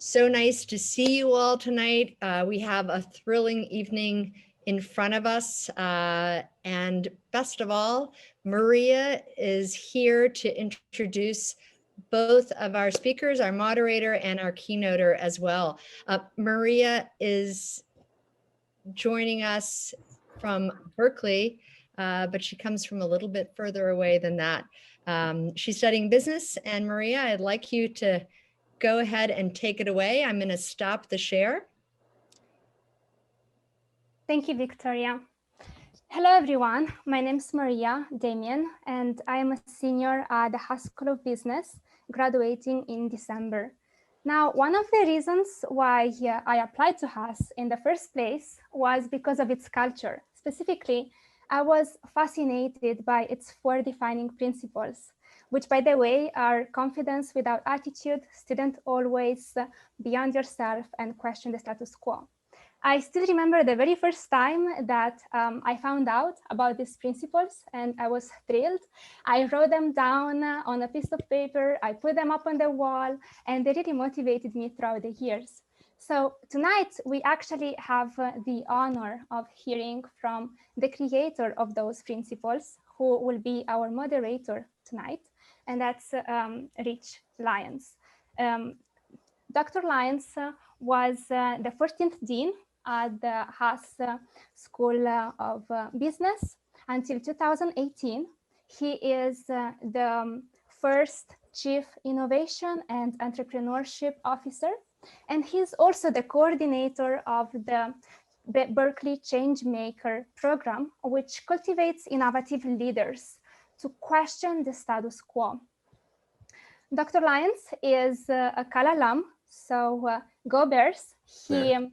So nice to see you all tonight. We have a thrilling evening in front of us. And best of all, Maria is here to introduce both of our speakers, our moderator and our keynoter as well. Maria is joining us from Berkeley, but she comes from a little bit further away than that. She's studying business, and Maria, I'd like you to go ahead and take it away. I'm going to stop the share. Thank you, Victoria. Hello, everyone. My name is Maria Damien, and I am a senior at the Haas School of Business, graduating in December. Now, one of the reasons why I applied to Haas in the first place was because of its culture. Specifically, I was fascinated by its 4 defining principles, which, by the way, are confidence without attitude, student always, beyond yourself, and question the status quo. I still remember the very first time that I found out about these principles, and I was thrilled. I wrote them down on a piece of paper, I put them up on the wall, and they really motivated me throughout the years. So tonight, we actually have the honor of hearing from the creator of those principles, who will be our moderator tonight, and that's Lyons. Dr. Lyons was the 14th dean at the Haas School of Business until 2018. He is the first Chief Innovation and Entrepreneurship Officer, and he's also the coordinator of the Berkeley Changemaker program, which cultivates innovative leaders to question the status quo. Dr. Lyons is a Cal alum, so go Bears. He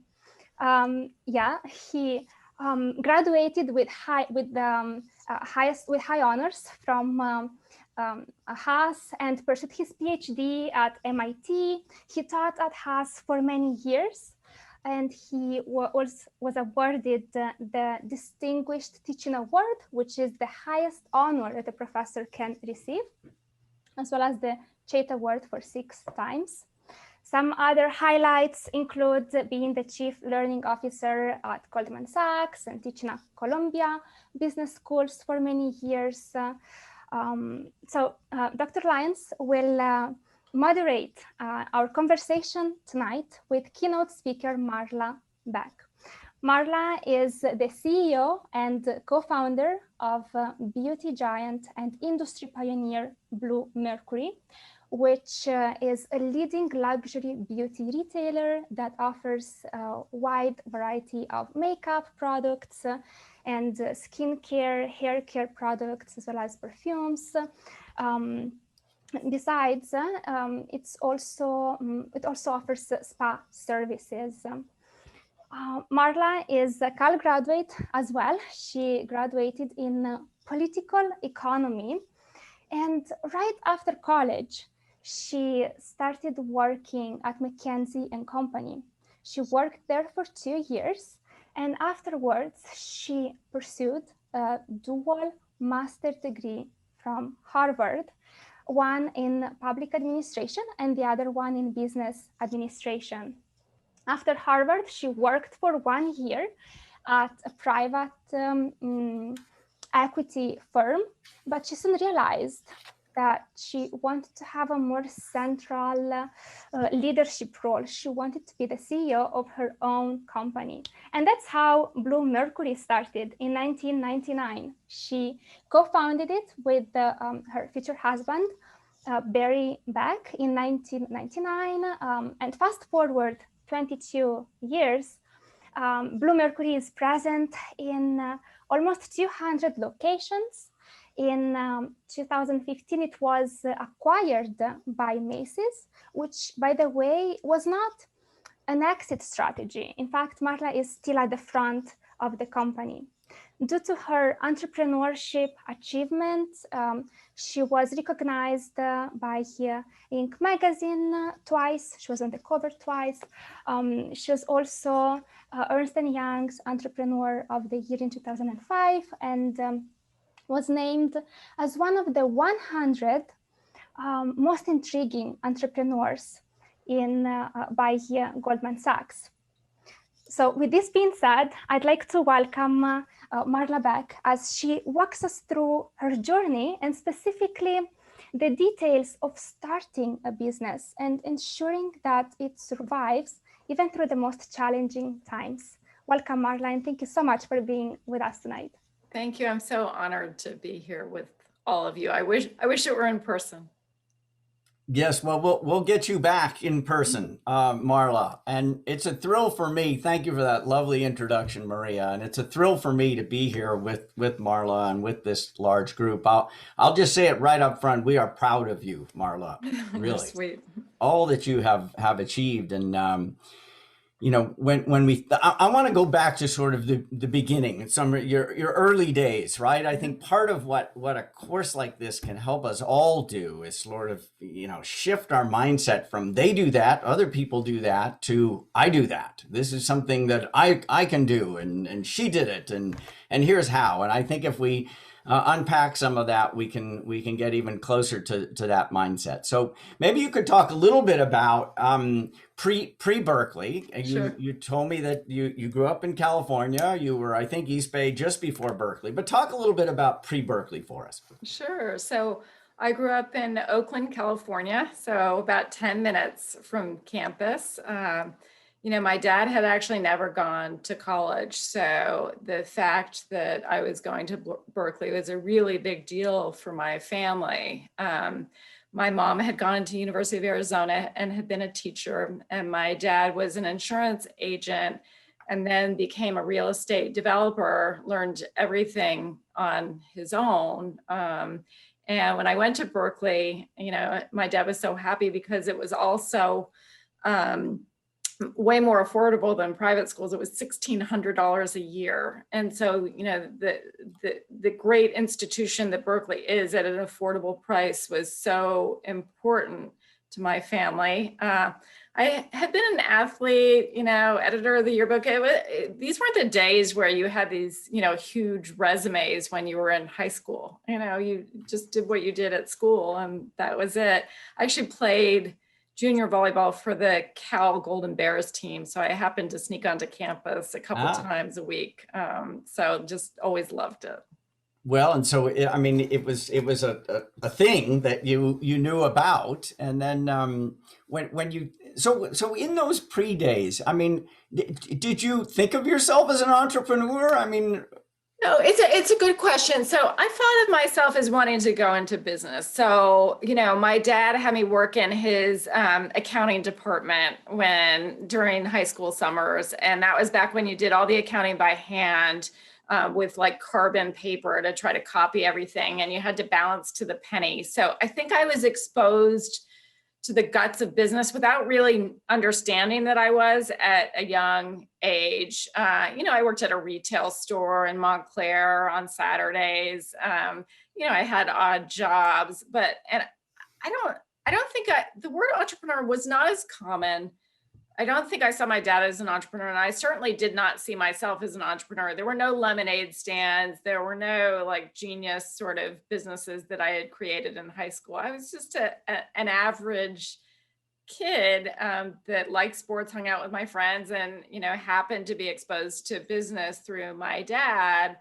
graduated with high honors from Haas and pursued his PhD at MIT. He taught at Haas for many years, and he was awarded the Distinguished Teaching Award, which is the highest honor that a professor can receive, as well as the Chait Award for 6 times. Some other highlights include being the Chief Learning Officer at Goldman Sachs and teaching at Columbia Business Schools for many years. Dr. Lyons will moderate our conversation tonight with keynote speaker Marla Beck. Marla is the CEO and co-founder of beauty giant and industry pioneer Bluemercury, which is a leading luxury beauty retailer that offers a wide variety of makeup products and skincare, hair care products, as well as perfumes. Besides, it also offers spa services. Marla is a Cal graduate as well. She graduated in political economy, and right after college, she started working at McKinsey & Company. She worked there for 2 years, and afterwards, she pursued a dual master's degree from Harvard, one in public administration and the other one in business administration. After Harvard, she worked for 1 year at a private equity firm, but she soon realized that she wanted to have a more central leadership role. She wanted to be the CEO of her own company. And that's how Bluemercury started in 1999. She co-founded it with her future husband, Barry Beck, in 1999. And fast forward 22 years, Bluemercury is present in almost 200 locations. In 2015, it was acquired by Macy's, which, by the way, was not an exit strategy. In fact, Marla is still at the front of the company. Due to her entrepreneurship achievements, she was recognized by Inc. magazine twice. She was on the cover twice. She was also Ernst & Young's Entrepreneur of the Year in 2005, and was named as one of the 100 most intriguing entrepreneurs by Goldman Sachs. So with this being said, I'd like to welcome Marla Beck as she walks us through her journey and specifically the details of starting a business and ensuring that it survives even through the most challenging times. Welcome, Marla, and thank you so much for being with us tonight. Thank you. I'm so honored to be here with all of you. I wish it were in person. Yes, well, we'll get you back in person, Marla, and it's a thrill for me. Thank you for that lovely introduction, Maria, and it's a thrill for me to be here with Marla and with this large group. I'll just say it right up front: we are proud of you, Marla. Really, Sweet. All that you have achieved, and you know, I want to go back to sort of the beginning, some of your early days, right? I think part of what a course like this can help us all do is sort of, you know, shift our mindset from they do that, other people do that, to I do that. This is something that I can do, and she did it, and here's how. And I think if we unpack some of that, we can get even closer to that mindset. So maybe you could talk a little bit about pre Berkeley. Sure. You told me that you grew up in California. You were, I think, East Bay just before Berkeley. But talk a little bit about pre Berkeley for us. Sure. So I grew up in Oakland, California, so about 10 minutes from campus. You know, my dad had actually never gone to college. So the fact that I was going to Berkeley was a really big deal for my family. My mom had gone to University of Arizona and had been a teacher, and my dad was an insurance agent and then became a real estate developer, learned everything on his own. And when I went to Berkeley, you know, my dad was so happy because it was also way more affordable than private schools. It was $1,600 a year. And so, you know, the great institution that Berkeley is at an affordable price was so important to my family. I had been an athlete, you know, editor of the yearbook. These weren't the days where you had these, you know, huge resumes when you were in high school. You know, you just did what you did at school and that was it. I actually played junior volleyball for the Cal Golden Bears team. So I happened to sneak onto campus a couple times a week. So just always loved it. Well, and so, I mean, it was a thing that you knew about. And then when you, so in those pre-days, I mean, did you think of yourself as an entrepreneur? I mean, no, it's a good question. So I thought of myself as wanting to go into business. So, you know, my dad had me work in his accounting department during high school summers. And that was back when you did all the accounting by hand with like carbon paper to try to copy everything. And you had to balance to the penny. So I think I was exposed to the guts of business without really understanding that I was at a young age. You know, I worked at a retail store in Montclair on Saturdays. You know, I had odd jobs, and I don't think the word entrepreneur was not as common. I don't think I saw my dad as an entrepreneur, and I certainly did not see myself as an entrepreneur. There were no lemonade stands. There were no like genius sort of businesses that I had created in high school. I was just an average kid that liked sports, hung out with my friends, and, you know, happened to be exposed to business through my dad.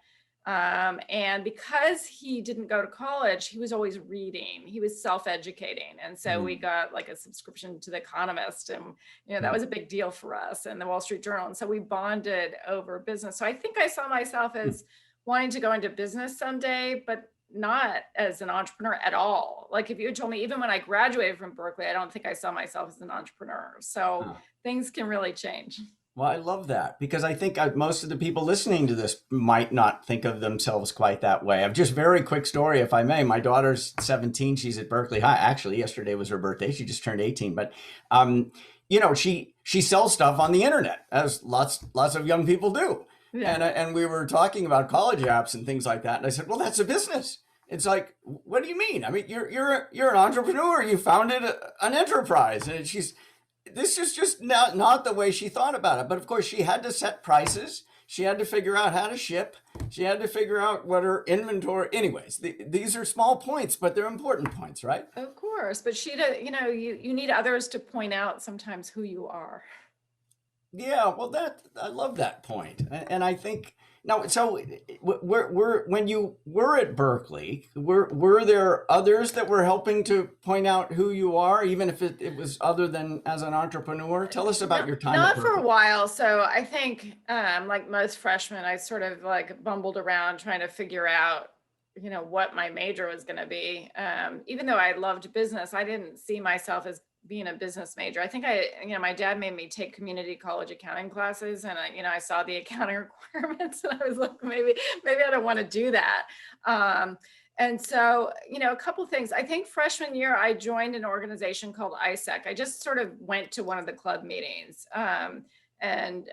And because he didn't go to college, he was always reading. He was self-educating. And so we got like a subscription to The Economist, and, you know, that was a big deal for us, and the Wall Street Journal. And so we bonded over business. So I think I saw myself as wanting to go into business someday, but not as an entrepreneur at all. Like if you had told me, even when I graduated from Berkeley, I don't think I saw myself as an entrepreneur. So things can really change. Well, I love that, because I think most of the people listening to this might not think of themselves quite that way. I've just very quick story, if I may. My daughter's 17. She's at Berkeley High. Actually, yesterday was her birthday. She just turned 18. But, you know, she sells stuff on the internet, as lots of young people do. Yeah. And we were talking about college apps and things like that. And I said, well, that's a business. It's like, what do you mean? I mean, you're an entrepreneur. You founded an enterprise. And this is just not the way she thought about it. But of course, she had to set prices. She had to figure out how to ship. She had to figure out what her inventory, anyways, these are small points, but they're important points, right? Of course, but you need others to point out sometimes who you are. Yeah, well, I love that point, and I think now. So, when you were at Berkeley, were there others that were helping to point out who you are, even if it was other than as an entrepreneur? Tell us about your time at Not for a Berkeley. while. So I think, like most freshmen, I sort of like bumbled around trying to figure out, what my major was going to be. Even though I loved business, I didn't see myself as being a business major. I think my dad made me take community college accounting classes, and I saw the accounting requirements, and I was like, maybe I don't want to do that. And so, a couple things. I think freshman year, I joined an organization called ISEC. I just sort of went to one of the club meetings and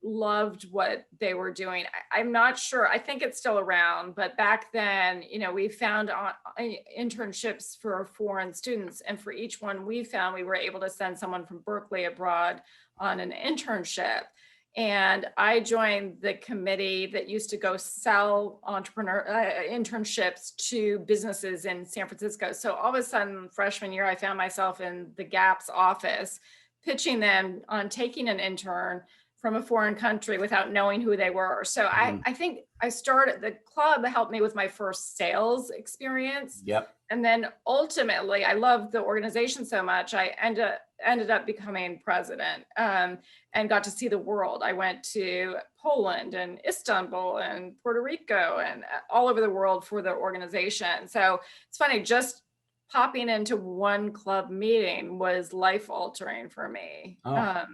loved what they were doing. I'm not sure. I think it's still around, but back then, we found internships for foreign students. And for each one we found, we were able to send someone from Berkeley abroad on an internship. And I joined the committee that used to go sell internships to businesses in San Francisco. So all of a sudden, freshman year, I found myself in the Gap's office, pitching them on taking an intern from a foreign country without knowing who they were. So I think the club helped me with my first sales experience. Yep. And then ultimately, I loved the organization so much, I ended up becoming president and got to see the world. I went to Poland and Istanbul and Puerto Rico and all over the world for the organization. So it's funny, just popping into one club meeting was life altering for me. Oh.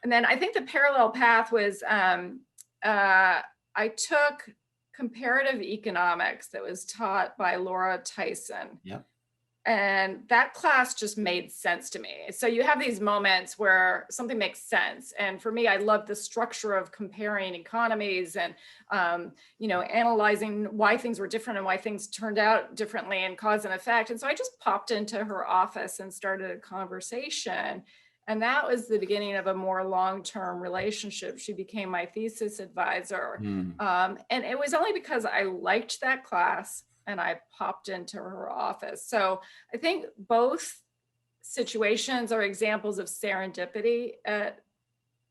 And then I think the parallel path was I took comparative economics that was taught by Laura Tyson. Yep. And that class just made sense to me. So you have these moments where something makes sense. And for me, I love the structure of comparing economies and, analyzing why things were different and why things turned out differently and cause and effect. And so I just popped into her office and started a conversation. And that was the beginning of a more long-term relationship. She became my thesis advisor. And it was only because I liked that class and I popped into her office. So I think both situations are examples of serendipity at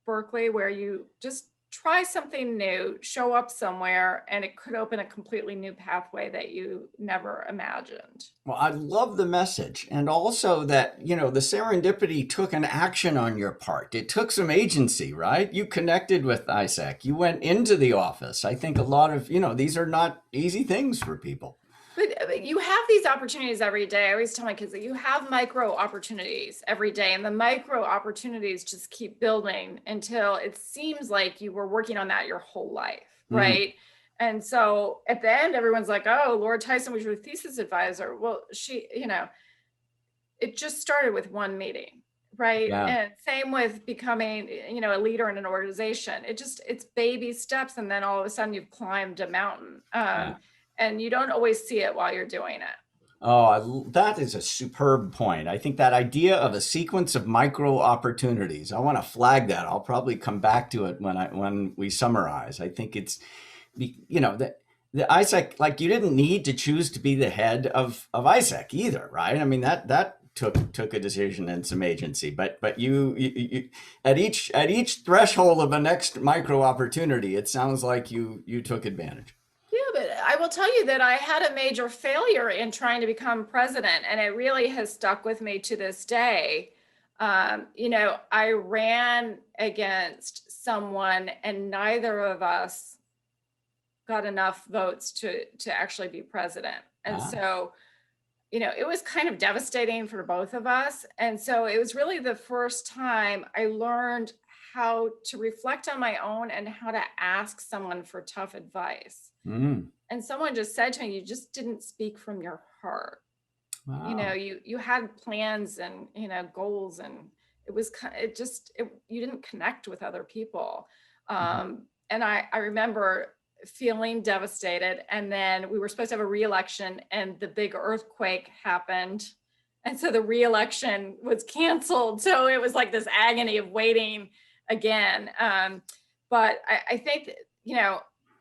Berkeley, where you just try something new, show up somewhere, and it could open a completely new pathway that you never imagined. Well, I love the message. And also that, the serendipity took an action on your part. It took some agency, right? You connected with ISEC. You went into the office. I think a lot of, these are not easy things for people. But you have these opportunities every day. I always tell my kids that you have micro opportunities every day, and the micro opportunities just keep building until it seems like you were working on that your whole life, right? And so at the end, everyone's like, oh, Laura Tyson was your thesis advisor. Well, she, it just started with one meeting, right? Yeah. And same with becoming, a leader in an organization. It's baby steps, and then all of a sudden you've climbed a mountain. And you don't always see it while you're doing it. Oh, that is a superb point. I think that idea of a sequence of micro opportunities, I want to flag that. I'll probably come back to it when we summarize. I think it's, the ISEC, like, you didn't need to choose to be the head of ISEC either, right? I mean, that took a decision and some agency, but you at each threshold of a next micro opportunity, it sounds like you took advantage. Yeah, but I will tell you that I had a major failure in trying to become president, and it really has stuck with me to this day. I ran against someone, and neither of us got enough votes to actually be president. And so, it was kind of devastating for both of us. And so it was really the first time I learned how to reflect on my own and how to ask someone for tough advice. And someone just said to me, you just didn't speak from your heart. Wow. You had plans and, goals, and you didn't connect with other people. And I remember feeling devastated. And then we were supposed to have a re-election, and the big earthquake happened. And so the re-election was canceled. So it was like this agony of waiting again. But I think,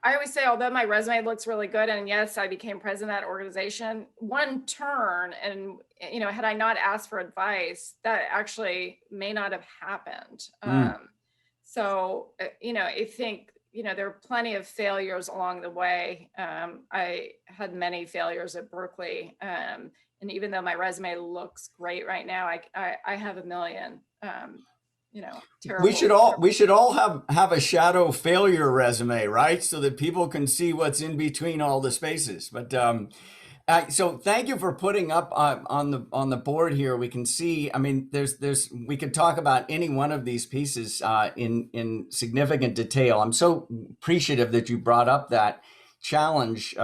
I always say, although my resume looks really good, and yes, I became president of that organization, one turn, and, had I not asked for advice, that actually may not have happened. So, I think, there are plenty of failures along the way. I had many failures at Berkeley. And even though my resume looks great right now, I have a million, terrible. We should all have a shadow failure resume, right? So that people can see what's in between all the spaces. But so thank you for putting up on the board here. We can see, I mean, we could talk about any one of these pieces in significant detail. I'm so appreciative that you brought up that challenge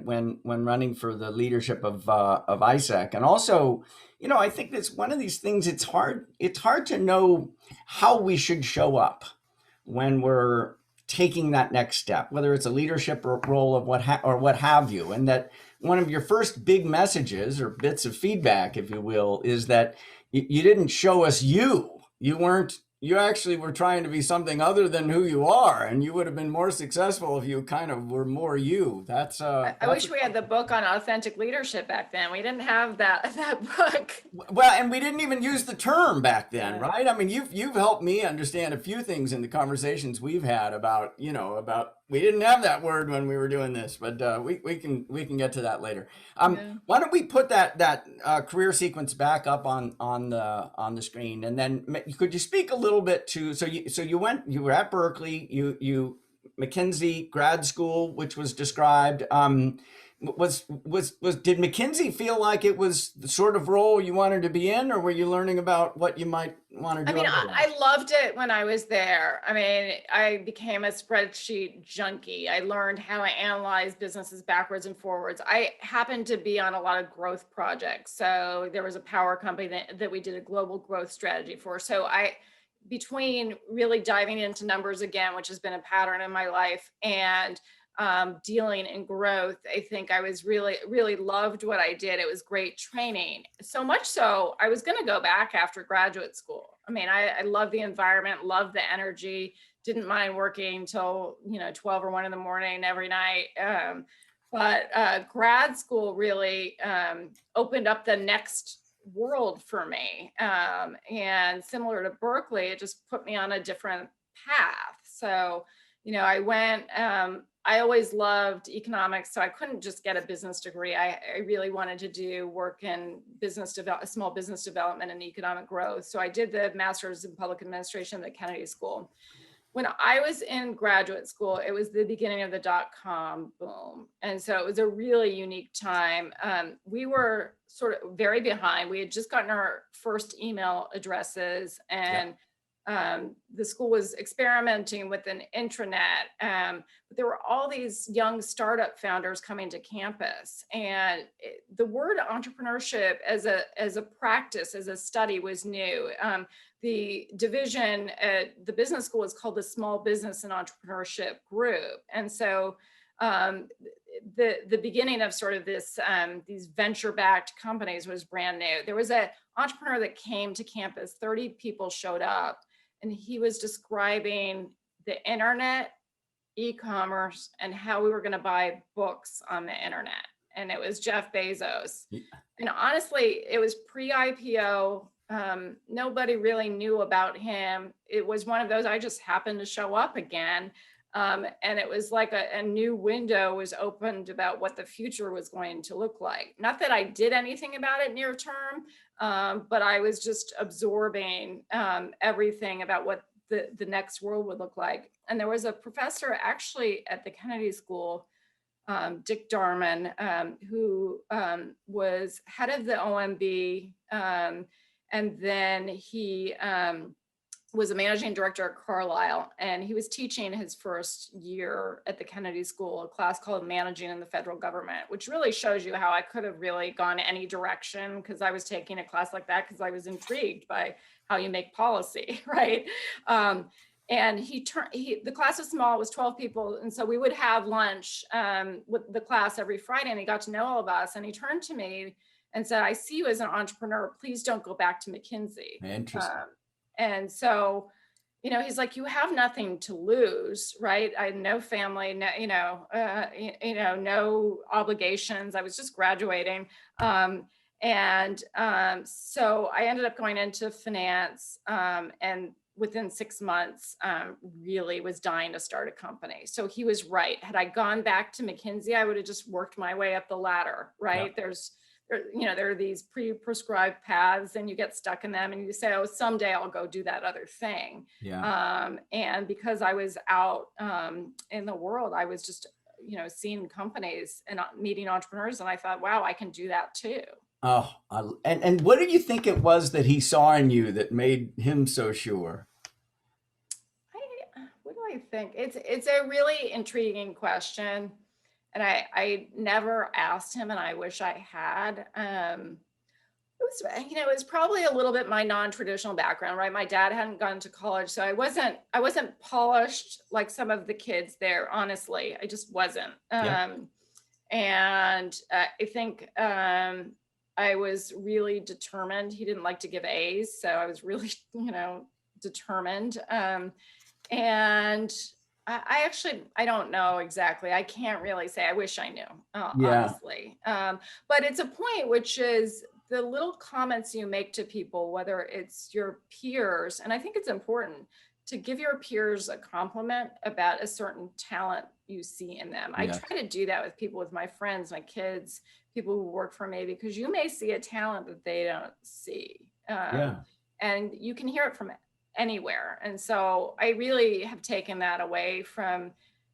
when running for the leadership of ISAC. And also, I think that's one of these things. It's hard to know how we should show up when we're taking that next step, whether it's a leadership role of what have you. And that one of your first big messages or bits of feedback, if you will, is that you didn't show us you actually were trying to be something other than who you are, and you would have been more successful if you kind of were more you. I wish we had the book on authentic leadership back then. We didn't have that book. Well, and we didn't even use the term back then, right? I mean, you've helped me understand a few things in the conversations we've had about we didn't have that word when we were doing this, but we can get to that later. Why don't we put that career sequence back up on the screen, and then could you speak a little bit to you were at Berkeley, you McKinsey grad school, which was described. Did McKinsey feel like it was the sort of role you wanted to be in, or were you learning about what you might want to do? I mean, I loved it when I was there. I mean, I became a spreadsheet junkie. I learned how to analyze businesses backwards and forwards. I happened to be on a lot of growth projects. So there was a power company that we did a global growth strategy for. So between really diving into numbers again, which has been a pattern in my life, and dealing in growth, I think I was really loved what I did. It was great training. So much so, I was going to go back after graduate school. I mean, I love the environment, love the energy, didn't mind working till 12 or 1 in the morning every night. But grad school really opened up the next world for me. And similar to Berkeley, it just put me on a different path. So, I went, I always loved economics, so I couldn't just get a business degree. I really wanted to do work in small business development and economic growth. So I did the master's in public administration at the Kennedy School. When I was in graduate school, it was the beginning of the .com boom. And so it was a really unique time. We were sort of very behind. We had just gotten our first email addresses, and the school was experimenting with an intranet, but there were all these young startup founders coming to campus, and the word entrepreneurship as a practice, as a study, was new. The division at the business school is called the Small Business and Entrepreneurship Group, and so the beginning of sort of this these venture-backed companies was brand new. There was an entrepreneur that came to campus, 30 people showed up, and he was describing the internet, e-commerce, and how we were going to buy books on the internet. And it was Jeff Bezos. Yeah. And honestly, it was pre-IPO. Nobody really knew about him. It was one of those, I just happened to show up again. And it was like a new window was opened about what the future was going to look like. Not that I did anything about it near term, but I was just absorbing everything about what the next world would look like. And there was a professor actually at the Kennedy School, Dick Darman, who was head of the OMB, and then he was a managing director at Carlisle, and he was teaching his first year at the Kennedy School, a class called Managing in the Federal Government, which really shows you how I could have really gone any direction, because I was taking a class like that because I was intrigued by how you make policy, right? And the class was small, it was 12 people. And so we would have lunch with the class every Friday, and he got to know all of us. And he turned to me and said, "I see you as an entrepreneur. Please don't go back to McKinsey." Interesting. And so you know, he's like, you have nothing to lose, right? I had no family, no, no obligations. I was just graduating. So I ended up going into finance, and within 6 months, really was dying to start a company. So he was right. Had I gone back to McKinsey, I would have just worked my way up the ladder, right? Yeah. There are these pre-prescribed paths and you get stuck in them and you say, oh, someday I'll go do that other thing. Yeah. And because I was out in the world, I was just, seeing companies and meeting entrepreneurs. And I thought, wow, I can do that too. Oh, and what do you think it was that he saw in you that made him so sure? What do I think? It's a really intriguing question. And I never asked him, and I wish I had. It was probably a little bit my non-traditional background, right? My dad hadn't gone to college, so I wasn't polished like some of the kids there. Honestly, I just wasn't. Yeah. And I think I was really determined. He didn't like to give A's, so I was really, determined. And I don't know exactly. I can't really say. I wish I knew, honestly. But it's a point, which is the little comments you make to people, whether it's your peers. And I think it's important to give your peers a compliment about a certain talent you see in them. I try to do that with people, with my friends, my kids, people who work for me, because you may see a talent that they don't see. And you can hear it from anywhere. And so I really have taken that away from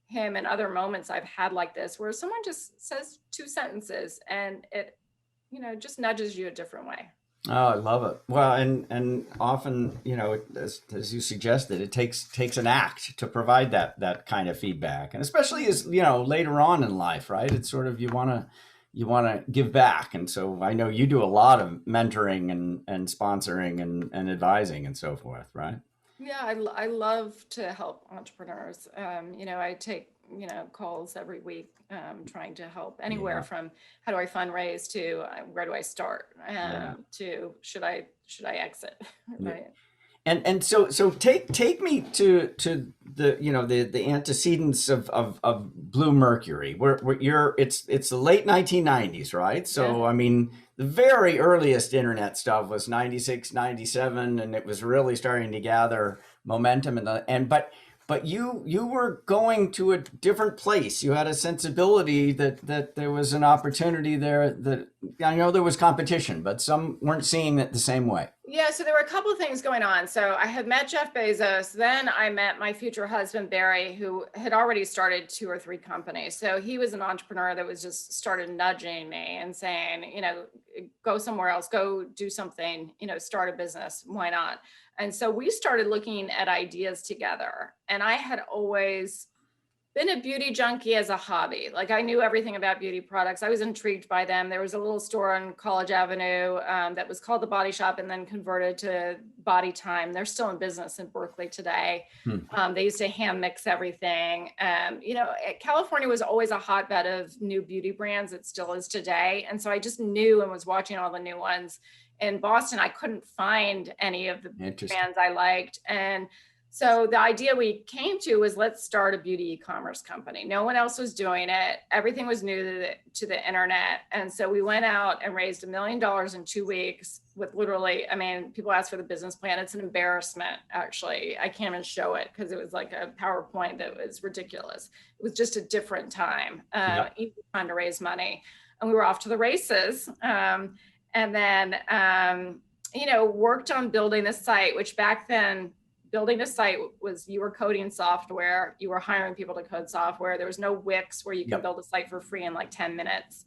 him, and other moments I've had like this, where someone just says 2 sentences and it, just nudges you a different way. Oh, I love it. Well, and often, as you suggested, it takes an act to provide that kind of feedback, and especially as later on in life, right? It's sort of you want to give back, and so I know you do a lot of mentoring and sponsoring and advising and so forth, right? Yeah, I love to help entrepreneurs. I take calls every week, trying to help anywhere from how do I fundraise to where do I start, to should I exit, right? And so take me to the antecedents of Bluemercury, where it's the late 1990s, right? So I mean, the very earliest internet stuff was 96, 97, and it was really starting to gather momentum. But you were going to a different place. You had a sensibility that there was an opportunity there. That I know there was competition, but some weren't seeing it the same way. Yeah, so there were a couple of things going on. So I had met Jeff Bezos, then I met my future husband, Barry, who had already started 2 or 3 companies. So he was an entrepreneur that was just started nudging me and saying, go somewhere else, go do something, start a business, why not? And so we started looking at ideas together. And I had always been a beauty junkie as a hobby. Like, I knew everything about beauty products. I was intrigued by them. There was a little store on College Avenue that was called The Body Shop and then converted to Body Time. They're still in business in Berkeley today. They used to hand mix everything. California was always a hotbed of new beauty brands. It still is today. And so I just knew and was watching all the new ones. In Boston, I couldn't find any of the brands I liked. And so the idea we came to was, let's start a beauty e-commerce company. No one else was doing it. Everything was new to the internet. And so we went out and raised $1 million in 2 weeks with literally, people ask for the business plan. It's an embarrassment, actually. I can't even show it because it was like a PowerPoint that was ridiculous. It was just a different time, easy time to raise money. And we were off to the races. And then, worked on building the site, which back then, building a site was, you were coding software, you were hiring people to code software. There was no Wix where you could build a site for free in like 10 minutes.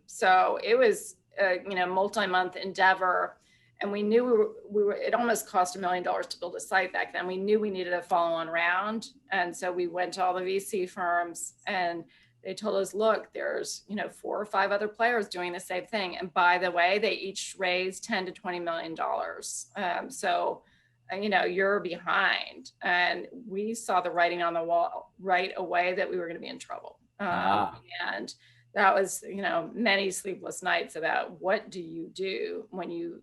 So it was a multi-month endeavor. And we knew we were, it almost cost $1 million to build a site back then. We knew we needed a follow-on round. And so we went to all the VC firms and they told us, look, there's 4 or 5 other players doing the same thing. And by the way, they each raised $10 to $20 million. So you're behind. And we saw the writing on the wall right away that we were going to be in trouble. And that was, many sleepless nights about what do you do when you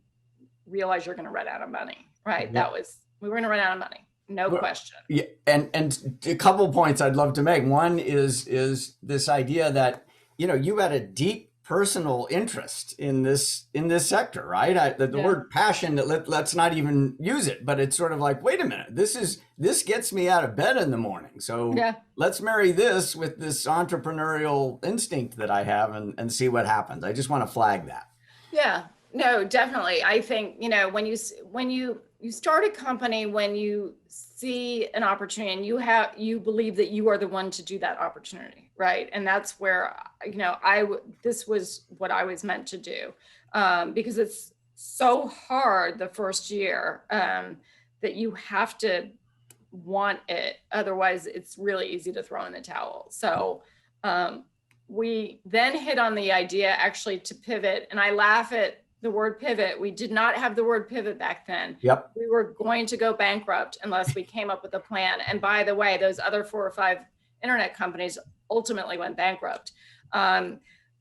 realize you're going to run out of money, right? We were going to run out of money. no Well, question. yeah, and a couple points I'd love to make. One is this idea that you had a deep personal interest in this sector, right? The Yeah. word passion, let's not even use it, but it's sort of like, wait a minute, this gets me out of bed in the morning. So Yeah. let's marry this with this entrepreneurial instinct that I have and see what happens. I just want to flag that. Yeah, no, definitely. I think, when you start a company, when you see an opportunity and you believe that you are the one to do that opportunity, right? And that's where, this was what I was meant to do, because it's so hard the first year, that you have to want it. Otherwise, it's really easy to throw in the towel. So, we then hit on the idea actually to pivot, and I laugh at the word pivot. We did not have the word pivot back then. Yep. We were going to go bankrupt unless we came up with a plan. And by the way, those other 4 or 5 internet companies ultimately went bankrupt.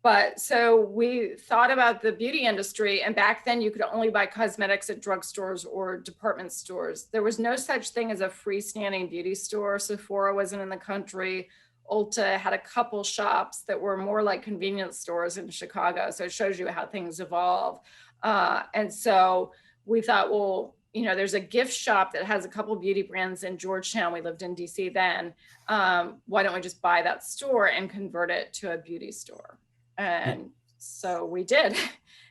But so we thought about the beauty industry, and back then you could only buy cosmetics at drugstores or department stores. There was no such thing as a freestanding beauty store. Sephora wasn't in the country. Ulta had a couple shops that were more like convenience stores in Chicago. So it shows you how things evolve. And so we thought, well, there's a gift shop that has a couple beauty brands in Georgetown. We lived in DC then. Why don't we just buy that store and convert it to a beauty store? And so we did.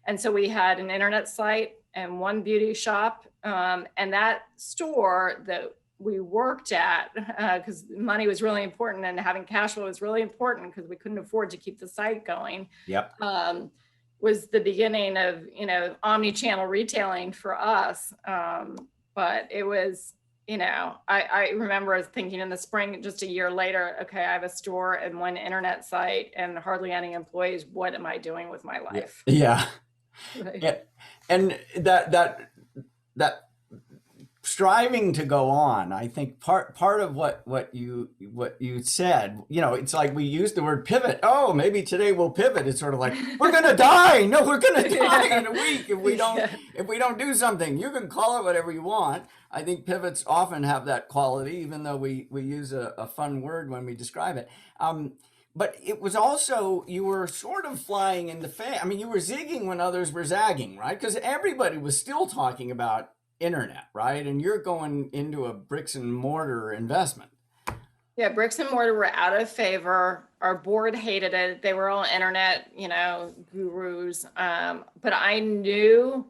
And so we had an internet site and one beauty shop. And that store that we worked at, because money was really important and having cash flow was really important because we couldn't afford to keep the site going. Yep. Was the beginning of, omni-channel retailing for us. But it was, I remember thinking in the spring, just a year later, okay, I have a store and one internet site and hardly any employees. What am I doing with my life? Yeah. Right. Yeah. And that striving to go on, I think part of what you said, it's like we used the word pivot. Oh, maybe today we'll pivot. It's sort of like, we're gonna die. No, we're gonna die in a week if we don't do something. You can call it whatever you want. I think pivots often have that quality, even though we use a fun word when we describe it. But it was also, you were sort of flying in the face. I mean, you were zigging when others were zagging, right? Because everybody was still talking about internet, right? And you're going into a bricks and mortar investment. Yeah, bricks and mortar were out of favor. Our board hated it. They were all internet, gurus. But I knew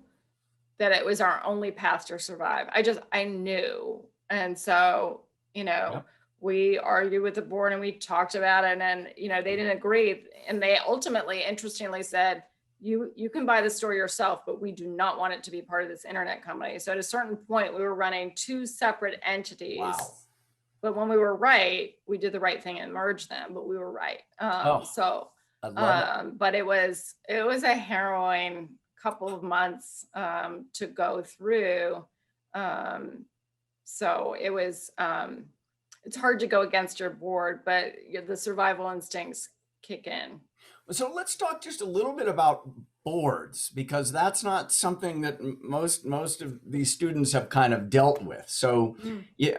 that it was our only path to survive. I knew. And so, Yep. we argued with the board and we talked about it, and, they didn't agree. And they ultimately, interestingly said, you can buy the store yourself, but we do not want it to be part of this internet company. So at a certain point, we were running 2 separate entities. Wow. But when we were right, we did the right thing and merged them, but we were right. But it was a harrowing couple of months to go through. So it was, it's hard to go against your board, but the survival instincts kick in. So let's talk just a little bit about boards, because that's not something that most of these students have kind of dealt with. So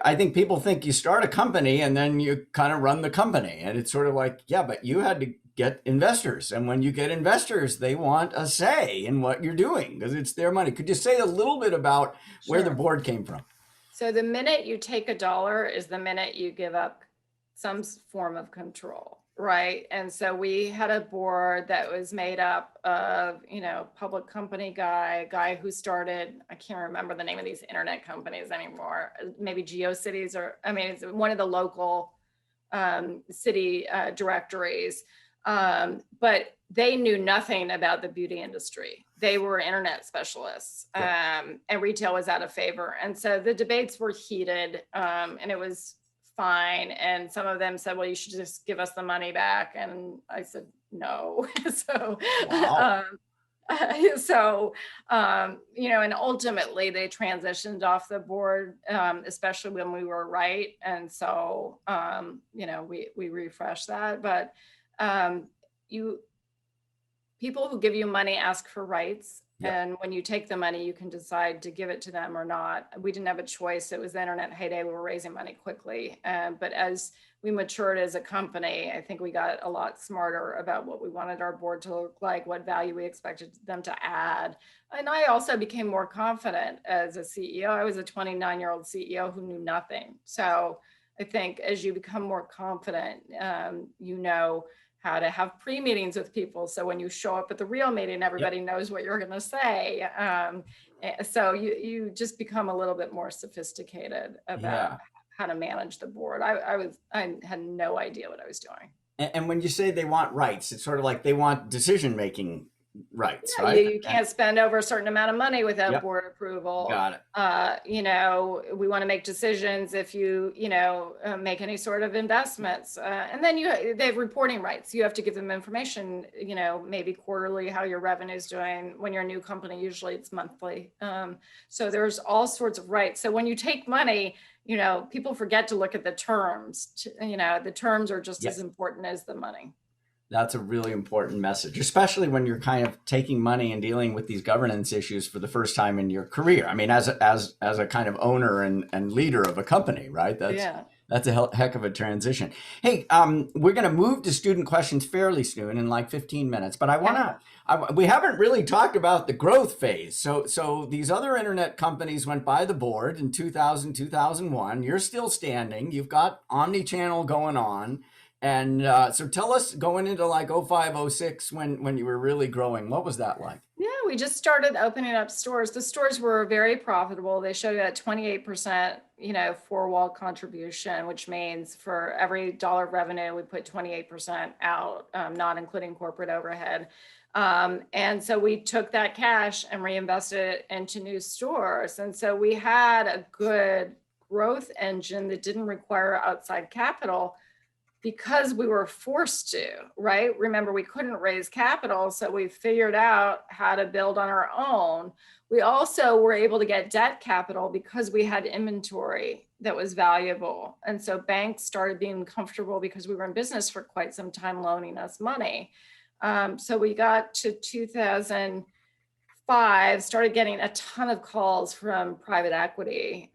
I think people think you start a company and then you kind of run the company, and it's sort of like, yeah, but you had to get investors. And when you get investors, they want a say in what you're doing because it's their money. Could you say a little bit about where the board came from? So the minute you take $1 is the minute you give up some form of control. Right. And so we had a board that was made up of, public company guy who started, I can't remember the name of these internet companies anymore, maybe GeoCities, it's one of the local city directories. But they knew nothing about the beauty industry. They were internet specialists, and retail was out of favor. And so the debates were heated, and it was fine. And some of them said, well, you should just give us the money back. And I said, no. So, Wow. And ultimately they transitioned off the board, especially when we were right. And so, we refreshed that, but, people who give you money ask for rights. Yep. And when you take the money, you can decide to give it to them or not. We didn't have a choice. It was the internet heyday. We were raising money quickly. But as we matured as a company, I think we got a lot smarter about what we wanted our board to look like, what value we expected them to add. And I also became more confident as a CEO. I was a 29-year-old CEO who knew nothing. So I think as you become more confident, you know how to have pre-meetings with people. So when you show up at the real meeting, everybody knows what you're going to say. So you just become a little bit more sophisticated about how to manage the board. I had no idea what I was doing. And when you say they want rights, it's sort of like they want decision-making rights, right? You can't spend over a certain amount of money without board approval. Got it. You know, we want to make decisions if you make any sort of investments. And then they have reporting rights. You have to give them information, maybe quarterly, how your revenue is doing. When you're a new company, usually it's monthly. So there's all sorts of rights. So when you take money, people forget to look at the terms. The terms are just as important as the money. That's a really important message, especially when you're kind of taking money and dealing with these governance issues for the first time in your career. I mean, as a kind of owner and leader of a company, right? That's a heck of a transition. Hey, we're going to move to student questions fairly soon in like 15 minutes, but we haven't really talked about the growth phase. So these other internet companies went by the board in 2000, 2001. You're still standing. You've got omni-channel going on. And so tell us, going into like 05, 06, when you were really growing, what was that like? Yeah, we just started opening up stores. The stores were very profitable. They showed that 28%, four-wall contribution, which means for every dollar of revenue, we put 28% out, not including corporate overhead. And so we took that cash and reinvested it into new stores. And so we had a good growth engine that didn't require outside capital, because we were forced to, right? Remember, we couldn't raise capital, so we figured out how to build on our own. We also were able to get debt capital because we had inventory that was valuable. And so banks started being comfortable, because we were in business for quite some time, loaning us money. So we got to 2005, started getting a ton of calls from private equity,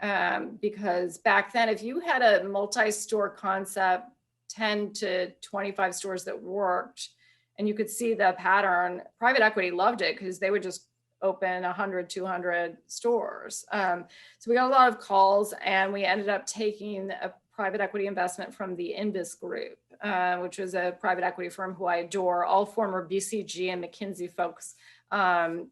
because back then, if you had a multi-store concept, 10 to 25 stores that worked, and you could see the pattern, private equity loved it because they would just open 100, 200 stores. So we got a lot of calls, and we ended up taking a private equity investment from the Invus Group, which was a private equity firm who I adore, all former BCG and McKinsey folks, and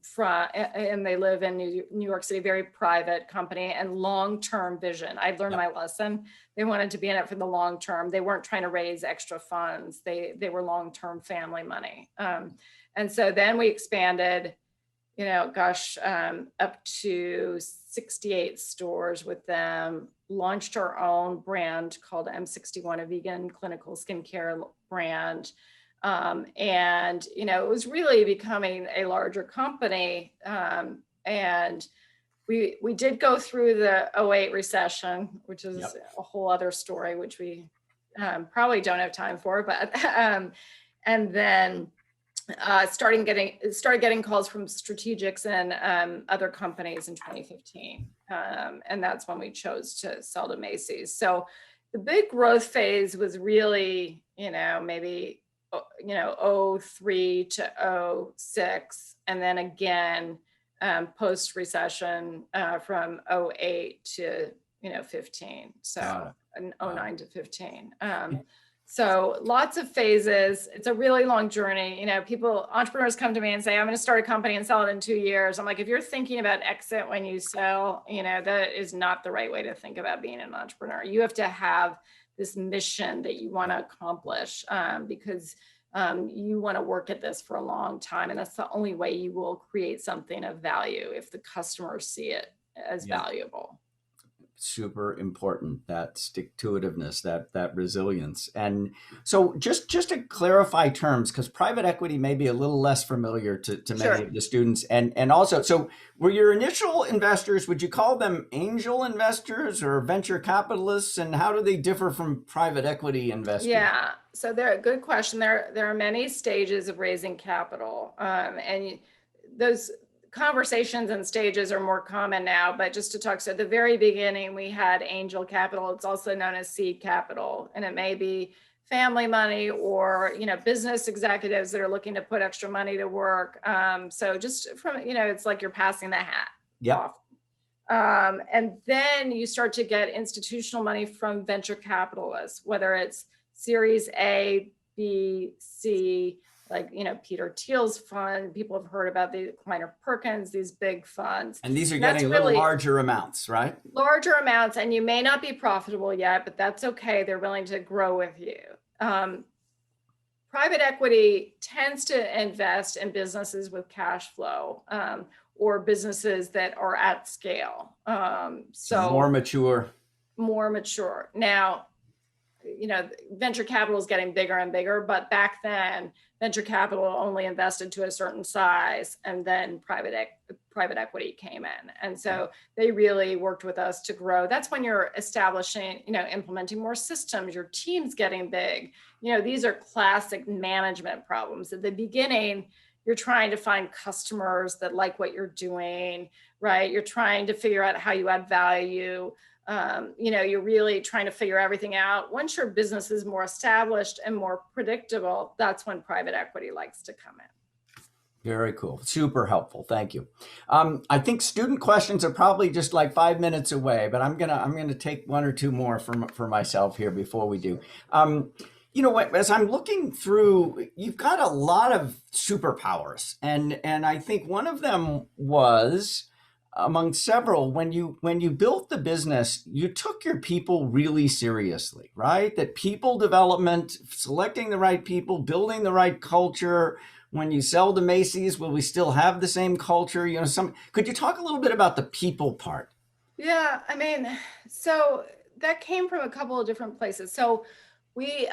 they live in New York City, very private company and long-term vision. I learned my lesson. They wanted to be in it for the long term. They weren't trying to raise extra funds. They were long-term family money. And so then we expanded, up to 68 stores with them, launched our own brand called M61, a vegan clinical skincare brand. And, it was really becoming a larger company. And we did go through the 08 recession, which is a whole other story, which we probably don't have time for, but, and then started getting calls from strategics and other companies in 2015. And that's when we chose to sell to Macy's. So the big growth phase was really, maybe 03 to 06, and then again post recession from 08 to 15, so 09 to 15. So lots of phases. It's a really long journey. Entrepreneurs come to me and say, I'm going to start a company and sell it in 2 years. I'm like, if you're thinking about exit when you sell, that is not the right way to think about being an entrepreneur. You have to have this mission that you want to accomplish, because you want to work at this for a long time. And that's the only way you will create something of value, if the customers see it as valuable. Super important, that stick-to-itiveness, that resilience. And so just to clarify terms, because private equity may be a little less familiar to many of the students. And also, so were your initial investors, would you call them angel investors or venture capitalists? And how do they differ from private equity investors? Yeah, so they're a good question. There are many stages of raising capital. And those conversations and stages are more common now, but just to talk, so at the very beginning, we had angel capital. It's also known as seed capital, and it may be family money or, business executives that are looking to put extra money to work. So just from, it's like you're passing the hat off. And then you start to get institutional money from venture capitalists, whether it's Series A, B, C, like, Peter Thiel's fund. People have heard about the Kleiner Perkins, these big funds. And these are getting a little larger amounts, right? Larger amounts, and you may not be profitable yet, but that's okay. They're willing to grow with you. Private equity tends to invest in businesses with cash flow, or businesses that are at scale. So more mature. Now, venture capital is getting bigger and bigger, but back then venture capital only invested to a certain size, and then private equity came in. And so they really worked with us to grow. That's when you're establishing, implementing more systems, your team's getting big. These are classic management problems. At the beginning, you're trying to find customers that like what you're doing, right? You're trying to figure out how you add value. You're really trying to figure everything out. Once your business is more established and more predictable, that's when private equity likes to come in. Very cool. Super helpful. Thank you. I think student questions are probably just like 5 minutes away, but I'm gonna take one or two more for myself here before we do. As I'm looking through, you've got a lot of superpowers, and I think one of them was, among several, when you built the business, you took your people really seriously, right? That people development, selecting the right people, building the right culture. When you sell to Macy's, will we still have the same culture? Could you talk a little bit about the people part? Yeah, so that came from a couple of different places. So we,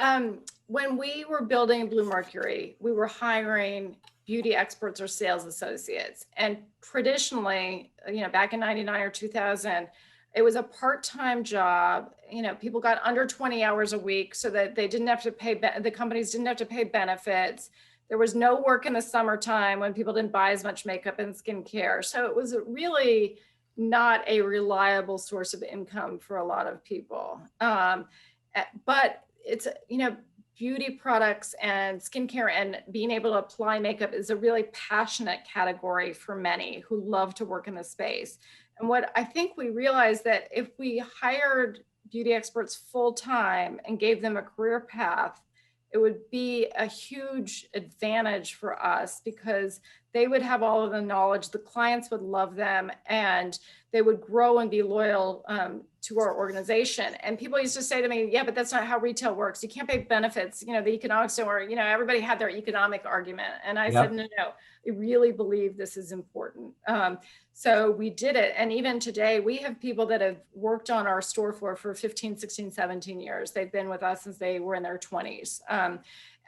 when we were building Bluemercury, we were hiring beauty experts or sales associates. And traditionally, back in 99 or 2000, it was a part-time job. People got under 20 hours a week so that they didn't have to pay, the companies didn't have to pay benefits. There was no work in the summertime when people didn't buy as much makeup and skincare. So it was really not a reliable source of income for a lot of people. But it's, beauty products and skincare and being able to apply makeup is a really passionate category for many who love to work in the space. And what I think we realized that if we hired beauty experts full-time and gave them a career path, it would be a huge advantage for us because they would have all of the knowledge, the clients would love them, and they would grow and be loyal to our organization. And people used to say to me, yeah, but that's not how retail works. You can't pay benefits. The economics don't work. Everybody had their economic argument. And I said, no, I really believe this is important. So we did it. And even today, we have people that have worked on our store floor for 15, 16, 17 years. They've been with us since they were in their 20s.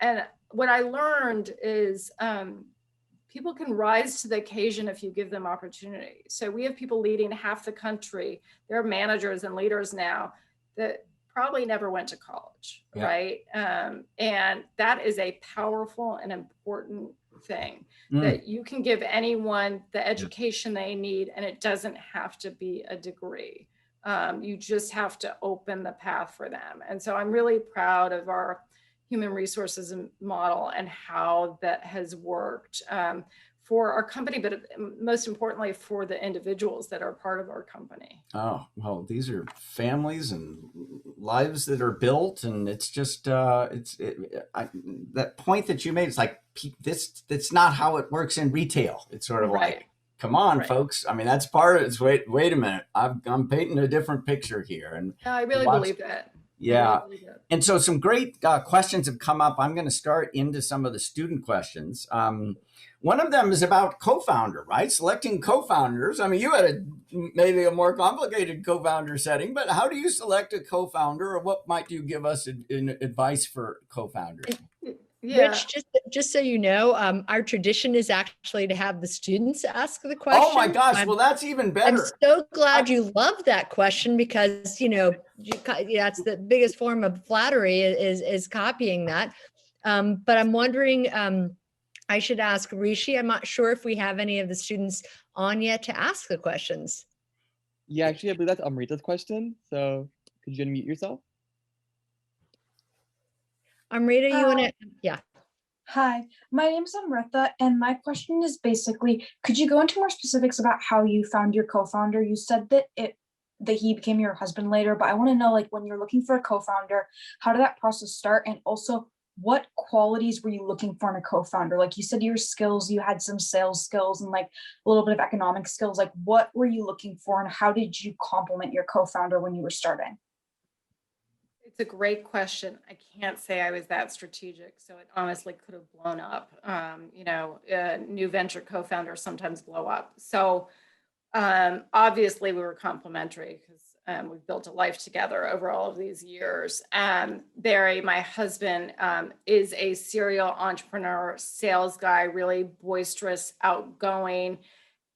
And what I learned is people can rise to the occasion if you give them opportunity. So we have people leading half the country. They're managers and leaders now that probably never went to college, right? And that is a powerful and important thing that you can give anyone the education they need, and it doesn't have to be a degree. You just have to open the path for them. And so I'm really proud of our human resources model and how that has worked for our company, but most importantly for the individuals that are part of our company. Oh, well, these are families and lives that are built, and it's just that point that you made. It's like that's not how it works in retail. It's sort of like, come on, folks. That's part of it. Wait a minute. I'm painting a different picture here, and I really believe that. Yeah. And so some great questions have come up. I'm going to start into some of the student questions. One of them is about co-founder, right? Selecting co-founders. You had maybe a more complicated co-founder setting, but how do you select a co-founder, or what might you give us in advice for co-founders? Yeah. Rich, just so you know, our tradition is actually to have the students ask the question. Oh my gosh, well, that's even better. I'm so glad you love that question because, that's the biggest form of flattery is copying that. But I'm wondering, I should ask Rishi. I'm not sure if we have any of the students on yet to ask the questions. Yeah, actually, I believe that's Amrita's question. So could you unmute yourself? Amrita, you want to? Yeah. Hi, my name is Amrita, and my question is basically, could you go into more specifics about how you found your co-founder? You said that he became your husband later, but I want to know, like, when you're looking for a co-founder, how did that process start? And also, what qualities were you looking for in a co-founder? Like you said, your skills, you had some sales skills and like a little bit of economic skills. Like, what were you looking for, and how did you complement your co-founder when you were starting? It's a great question. I can't say I was that strategic, so it honestly could have blown up. New venture co-founders sometimes blow up. So obviously we were complementary because we've built a life together over all of these years. Barry, my husband, is a serial entrepreneur, sales guy, really boisterous, outgoing,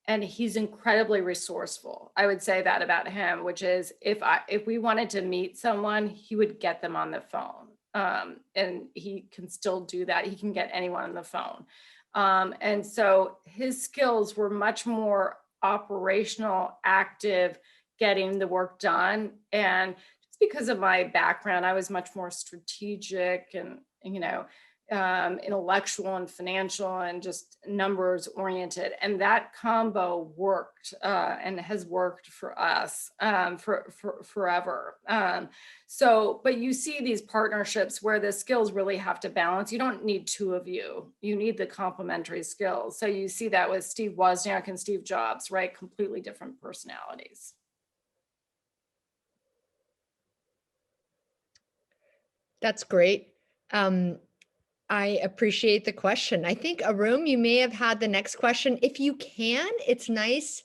and he's incredibly resourceful. I would say that about him, which is if we wanted to meet someone, he would get them on the phone. And he can still do that. He can get anyone on the phone. And so his skills were much more operational, active, getting the work done. And just because of my background, I was much more strategic and intellectual and financial and just numbers oriented, and that combo worked and has worked for us for forever. But you see these partnerships where the skills really have to balance. You don't need two of you need the complementary skills. So you see that with Steve Wozniak and Steve Jobs, right? Completely different personalities. That's great. I appreciate the question. I think, Arun, you may have had the next question. If you can, it's nice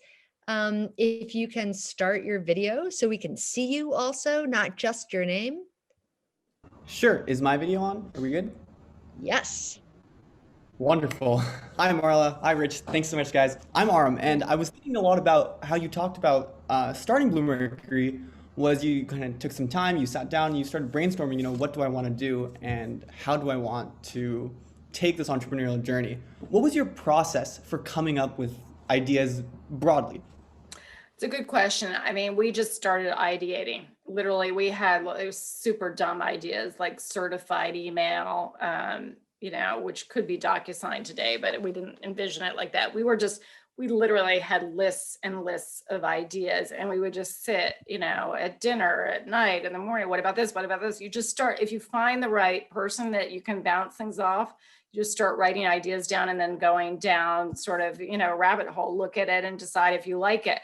if you can start your video so we can see you also, not just your name. Sure. Is my video on? Are we good? Yes. Wonderful. Hi, Marla. Hi, Rich. Thanks so much, guys. I'm Aram, and I was thinking a lot about how you talked about starting Bluemercury. Was you kind of took some time, you sat down, you started brainstorming, what do I want to do and how do I want to take this entrepreneurial journey? What was your process for coming up with ideas broadly? It's a good question. I mean, we just started ideating. Literally, we had super dumb ideas like certified email, which could be DocuSign today, but we didn't envision it like that. We literally had lists and lists of ideas, and we would just sit, at dinner, at night, in the morning. What about this? What about this? You just start, if you find the right person that you can bounce things off, you just start writing ideas down and then going down sort of, a rabbit hole, look at it and decide if you like it.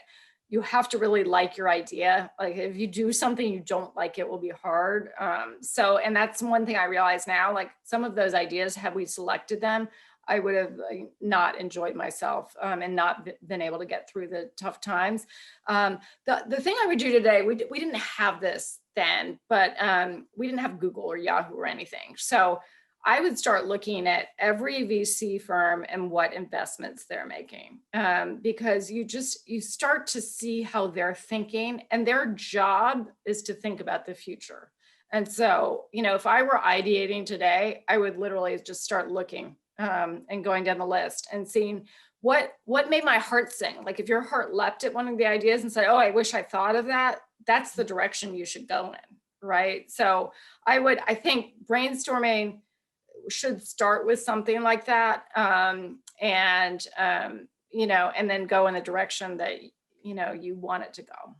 You have to really like your idea. Like if you do something you don't like, it will be hard. And that's one thing I realize now, like some of those ideas, had we selected them, I would have not enjoyed myself and not been able to get through the tough times. The thing I would do today, we didn't have this then, but we didn't have Google or Yahoo or anything. So I would start looking at every VC firm and what investments they're making, because you start to see how they're thinking, and their job is to think about the future. And so, if I were ideating today, I would literally just start looking and going down the list and seeing what made my heart sing. Like if your heart leapt at one of the ideas and said, oh, I wish I thought of that, that's the direction you should go in, right? So I think brainstorming should start with something like that, and then go in the direction that, you want it to go.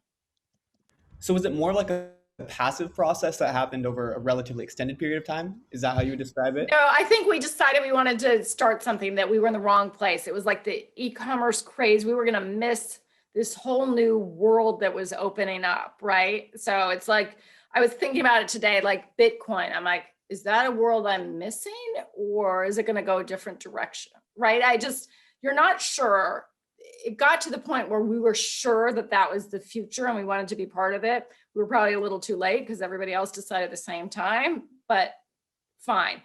So was it more like a passive process that happened over a relatively extended period of time? Is that how you would describe it? No, I think we decided we wanted to start something, that we were in the wrong place. It was like the e-commerce craze. We were going to miss this whole new world that was opening up, right? So it's like, I was thinking about it today, like Bitcoin. I'm like, is that a world I'm missing, or is it going to go a different direction, right? You're not sure. It got to the point where we were sure that that was the future and we wanted to be part of it. We were probably a little too late because everybody else decided at the same time, but fine.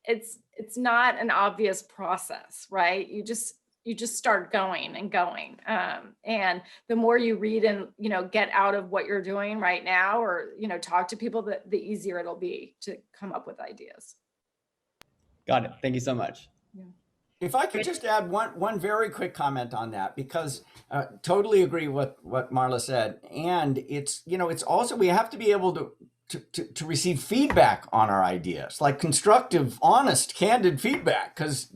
It's not an obvious process, right? You just start going and going. And the more you read and, get out of what you're doing right now, or, talk to people, the easier it'll be to come up with ideas. Got it. Thank you so much. If I could just add one very quick comment on that, because totally agree with what Marla said. And it's, it's also, we have to be able to receive feedback on our ideas, like constructive, honest, candid feedback, because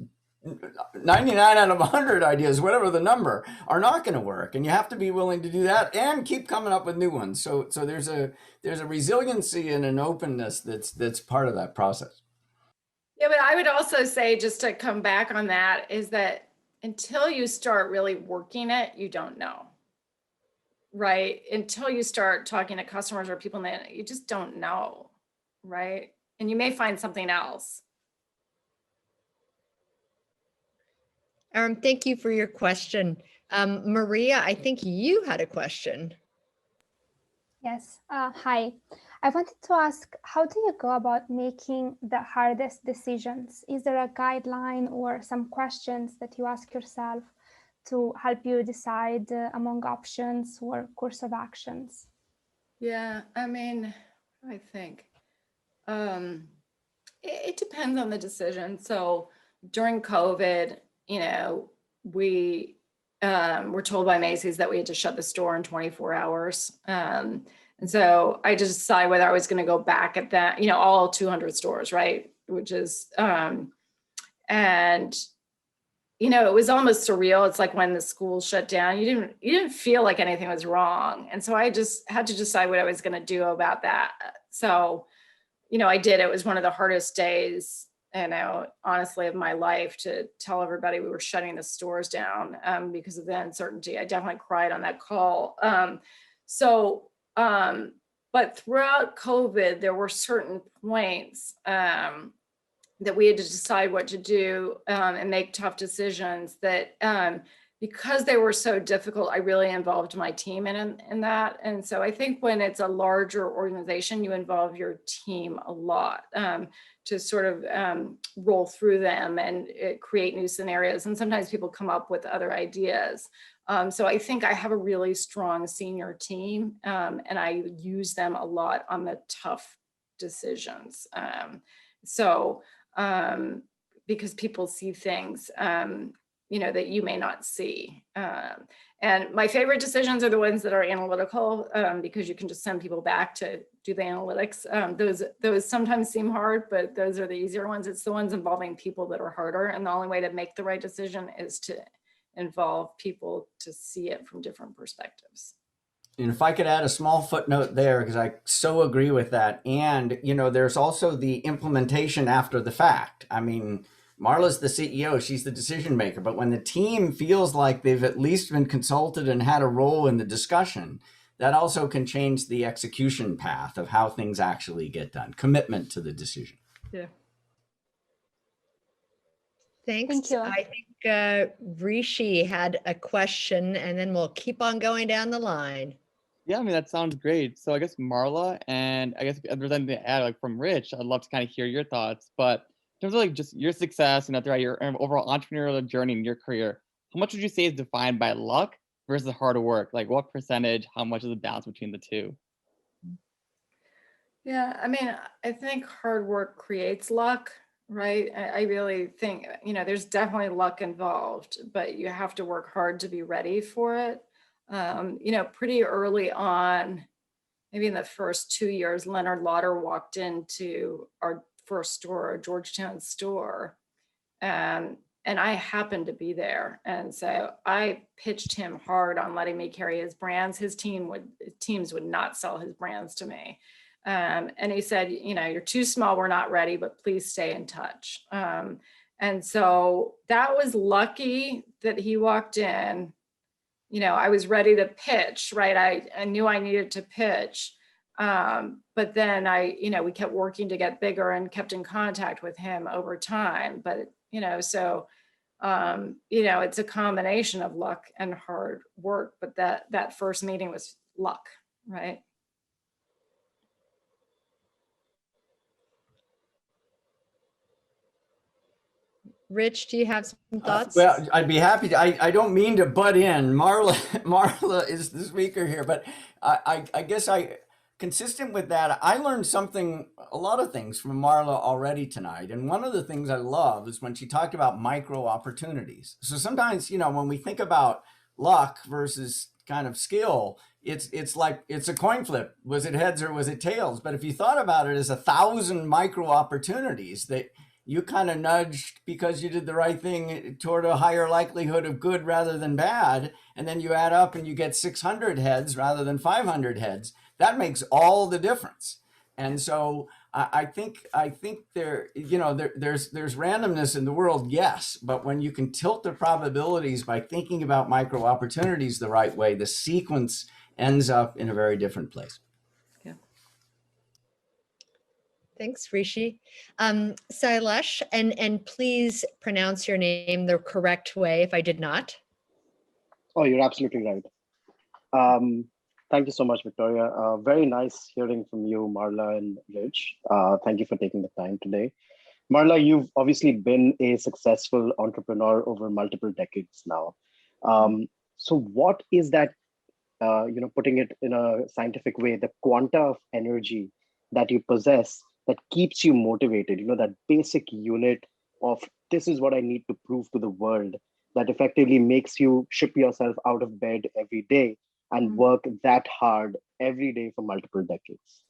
99 out of 100 ideas, whatever the number, are not going to work. And you have to be willing to do that and keep coming up with new ones. So there's a resiliency and an openness that's part of that process. Yeah, but I would also say, just to come back on that, is that until you start really working it, you don't know, right? Until you start talking to customers or people, you just don't know, right? And you may find something else. Thank you for your question. Maria, I think you had a question. Yes. Hi. I wanted to ask, how do you go about making the hardest decisions? Is there a guideline or some questions that you ask yourself to help you decide among options or course of actions? Yeah, I mean, I think it depends on the decision. So during COVID, we were told by Macy's that we had to shut the store in 24 hours. And so I just decided whether I was going to go back at that, all 200 stores, right? Which is, and, it was almost surreal. It's like when the school shut down, you didn't feel like anything was wrong. And so I just had to decide what I was going to do about that. So, I did. It was one of the hardest days, honestly, of my life, to tell everybody we were shutting the stores down because of the uncertainty. I definitely cried on that call. But throughout COVID, there were certain points that we had to decide what to do and make tough decisions that because they were so difficult, I really involved my team in that. And so I think when it's a larger organization, you involve your team a lot to sort of roll through them and create new scenarios. And sometimes people come up with other ideas. So I think I have a really strong senior team and I use them a lot on the tough decisions. Because people see things, that you may not see. And my favorite decisions are the ones that are analytical because you can just send people back to do the analytics. Those sometimes seem hard, but those are the easier ones. It's the ones involving people that are harder. And the only way to make the right decision is to involve people to see it from different perspectives. And if I could add a small footnote there, because I so agree with that. And, there's also the implementation after the fact. I mean, Marla's the CEO, she's the decision maker, but when the team feels like they've at least been consulted and had a role in the discussion, that also can change the execution path of how things actually get done. Commitment to the decision. Yeah. Thanks. Thank you. I think Rishi had a question, and then we'll keep on going down the line. Yeah, I mean, that sounds great. So I guess Marla, and I guess if there's anything to add, like from Rich, I'd love to kind of hear your thoughts. But in terms of like just your success, throughout your overall entrepreneurial journey in your career, how much would you say is defined by luck versus hard work? Like what percentage, how much is the balance between the two? Yeah, I mean, I think hard work creates luck, right? I really think, there's definitely luck involved, but you have to work hard to be ready for it. Pretty early on, maybe in the first 2 years, Leonard Lauder walked into our first store, a Georgetown store, and I happened to be there. And so I pitched him hard on letting me carry his brands. His teams would not sell his brands to me. And he said, you're too small, we're not ready, but please stay in touch. And so that was lucky that he walked in. I was ready to pitch, right? I knew I needed to pitch. But then we kept working to get bigger and kept in contact with him over time. But, it's a combination of luck and hard work, but that first meeting was luck, right? Rich, do you have some thoughts? Well, I'd be happy to. I don't mean to butt in. Marla is the speaker here, but I guess consistent with that, I learned a lot of things from Marla already tonight. And one of the things I love is when she talked about micro opportunities. So sometimes, when we think about luck versus kind of skill, it's like it's a coin flip. Was it heads or was it tails? But if you thought about it as 1,000 micro opportunities that you kind of nudged because you did the right thing toward a higher likelihood of good rather than bad, and then you add up and you get 600 heads rather than 500 heads, that makes all the difference. And so I think there's randomness in the world, yes, but when you can tilt the probabilities by thinking about micro opportunities the right way, the sequence ends up in a very different place. Yeah. Thanks, Rishi. Sailesh, and please pronounce your name the correct way if I did not. Oh, you're absolutely right. Thank you so much, Victoria. Very nice hearing from you, Marla and Rich. Thank you for taking the time today. Marla, you've obviously been a successful entrepreneur over multiple decades now. So what is that, putting it in a scientific way, the quanta of energy that you possess that keeps you motivated, that basic unit of this is what I need to prove to the world, that effectively makes you ship yourself out of bed every day and work that hard every day for multiple decades?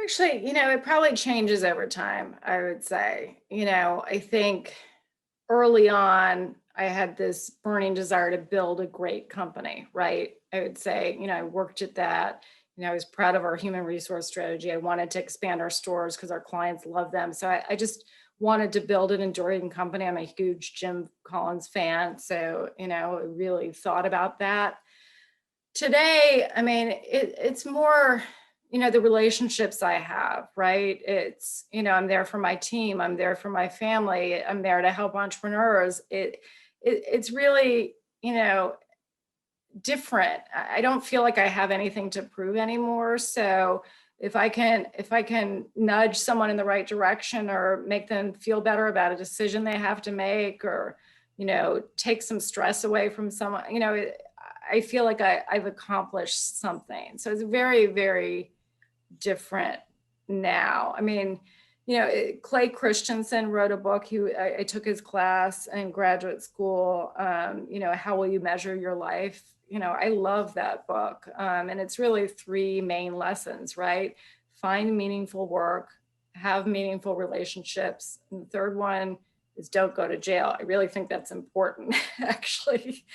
Actually, it probably changes over time, I would say. I think early on, I had this burning desire to build a great company, right? I would say, I worked at that. I was proud of our human resource strategy. I wanted to expand our stores because our clients love them. So I just wanted to build an enduring company. I'm a huge Jim Collins fan. So, I really thought about that. Today, it's more, the relationships I have, right? It's, I'm there for my team. I'm there for my family. I'm there to help entrepreneurs. It's really, different. I don't feel like I have anything to prove anymore. So if I can nudge someone in the right direction or make them feel better about a decision they have to make, or, take some stress away from someone, I feel like I've accomplished something. So it's very, very different now. Clay Christensen wrote a book. I took his class in graduate school. How will you measure your life? I love that book. And it's really 3 main lessons, right? Find meaningful work, have meaningful relationships. And the third one is don't go to jail. I really think that's important, actually,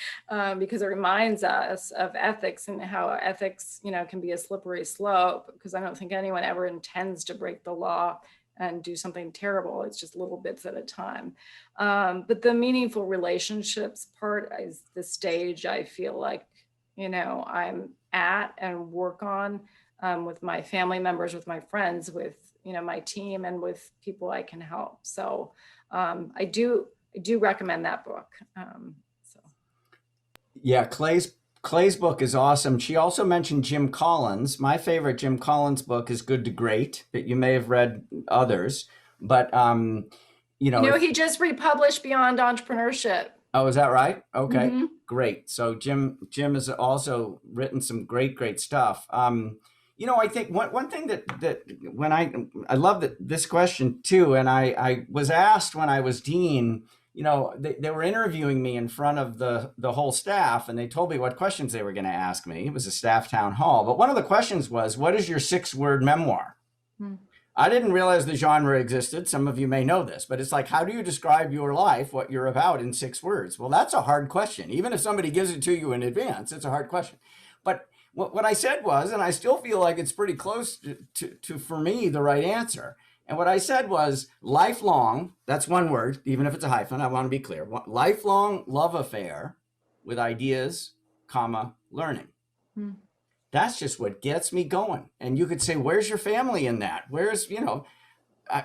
because it reminds us of ethics and how ethics, can be a slippery slope, because I don't think anyone ever intends to break the law and do something terrible. It's just little bits at a time. But the meaningful relationships part is the stage I feel like, I'm at and work on with my family members, with my friends, with, my team, and with people I can help. So I do recommend that book. Yeah, Clay's book is awesome. She also mentioned Jim Collins. My favorite Jim Collins book is Good to Great, but you may have read others. But he just republished Beyond Entrepreneurship. Oh, is that right? Okay, Mm-hmm. Great. So Jim has also written some great stuff. I think one thing that when I love this question too, and I was asked when I was dean, they were interviewing me in front of the whole staff, and they told me what questions they were going to ask me. It was a staff town hall, but one of the questions was, what is your 6-word memoir? I didn't realize the genre existed. Some of you may know this, but it's like, how do you describe your life, what you're about, in 6 words? Well, that's a hard question. Even if somebody gives it to you in advance, it's a hard question. But what I said was, and I still feel like it's pretty close to for me, the right answer. And what I said was lifelong, that's 1 word, even if it's a hyphen, I want to be clear. Lifelong love affair with ideas, learning. That's just what gets me going. And you could say, where's your family in that? Where's,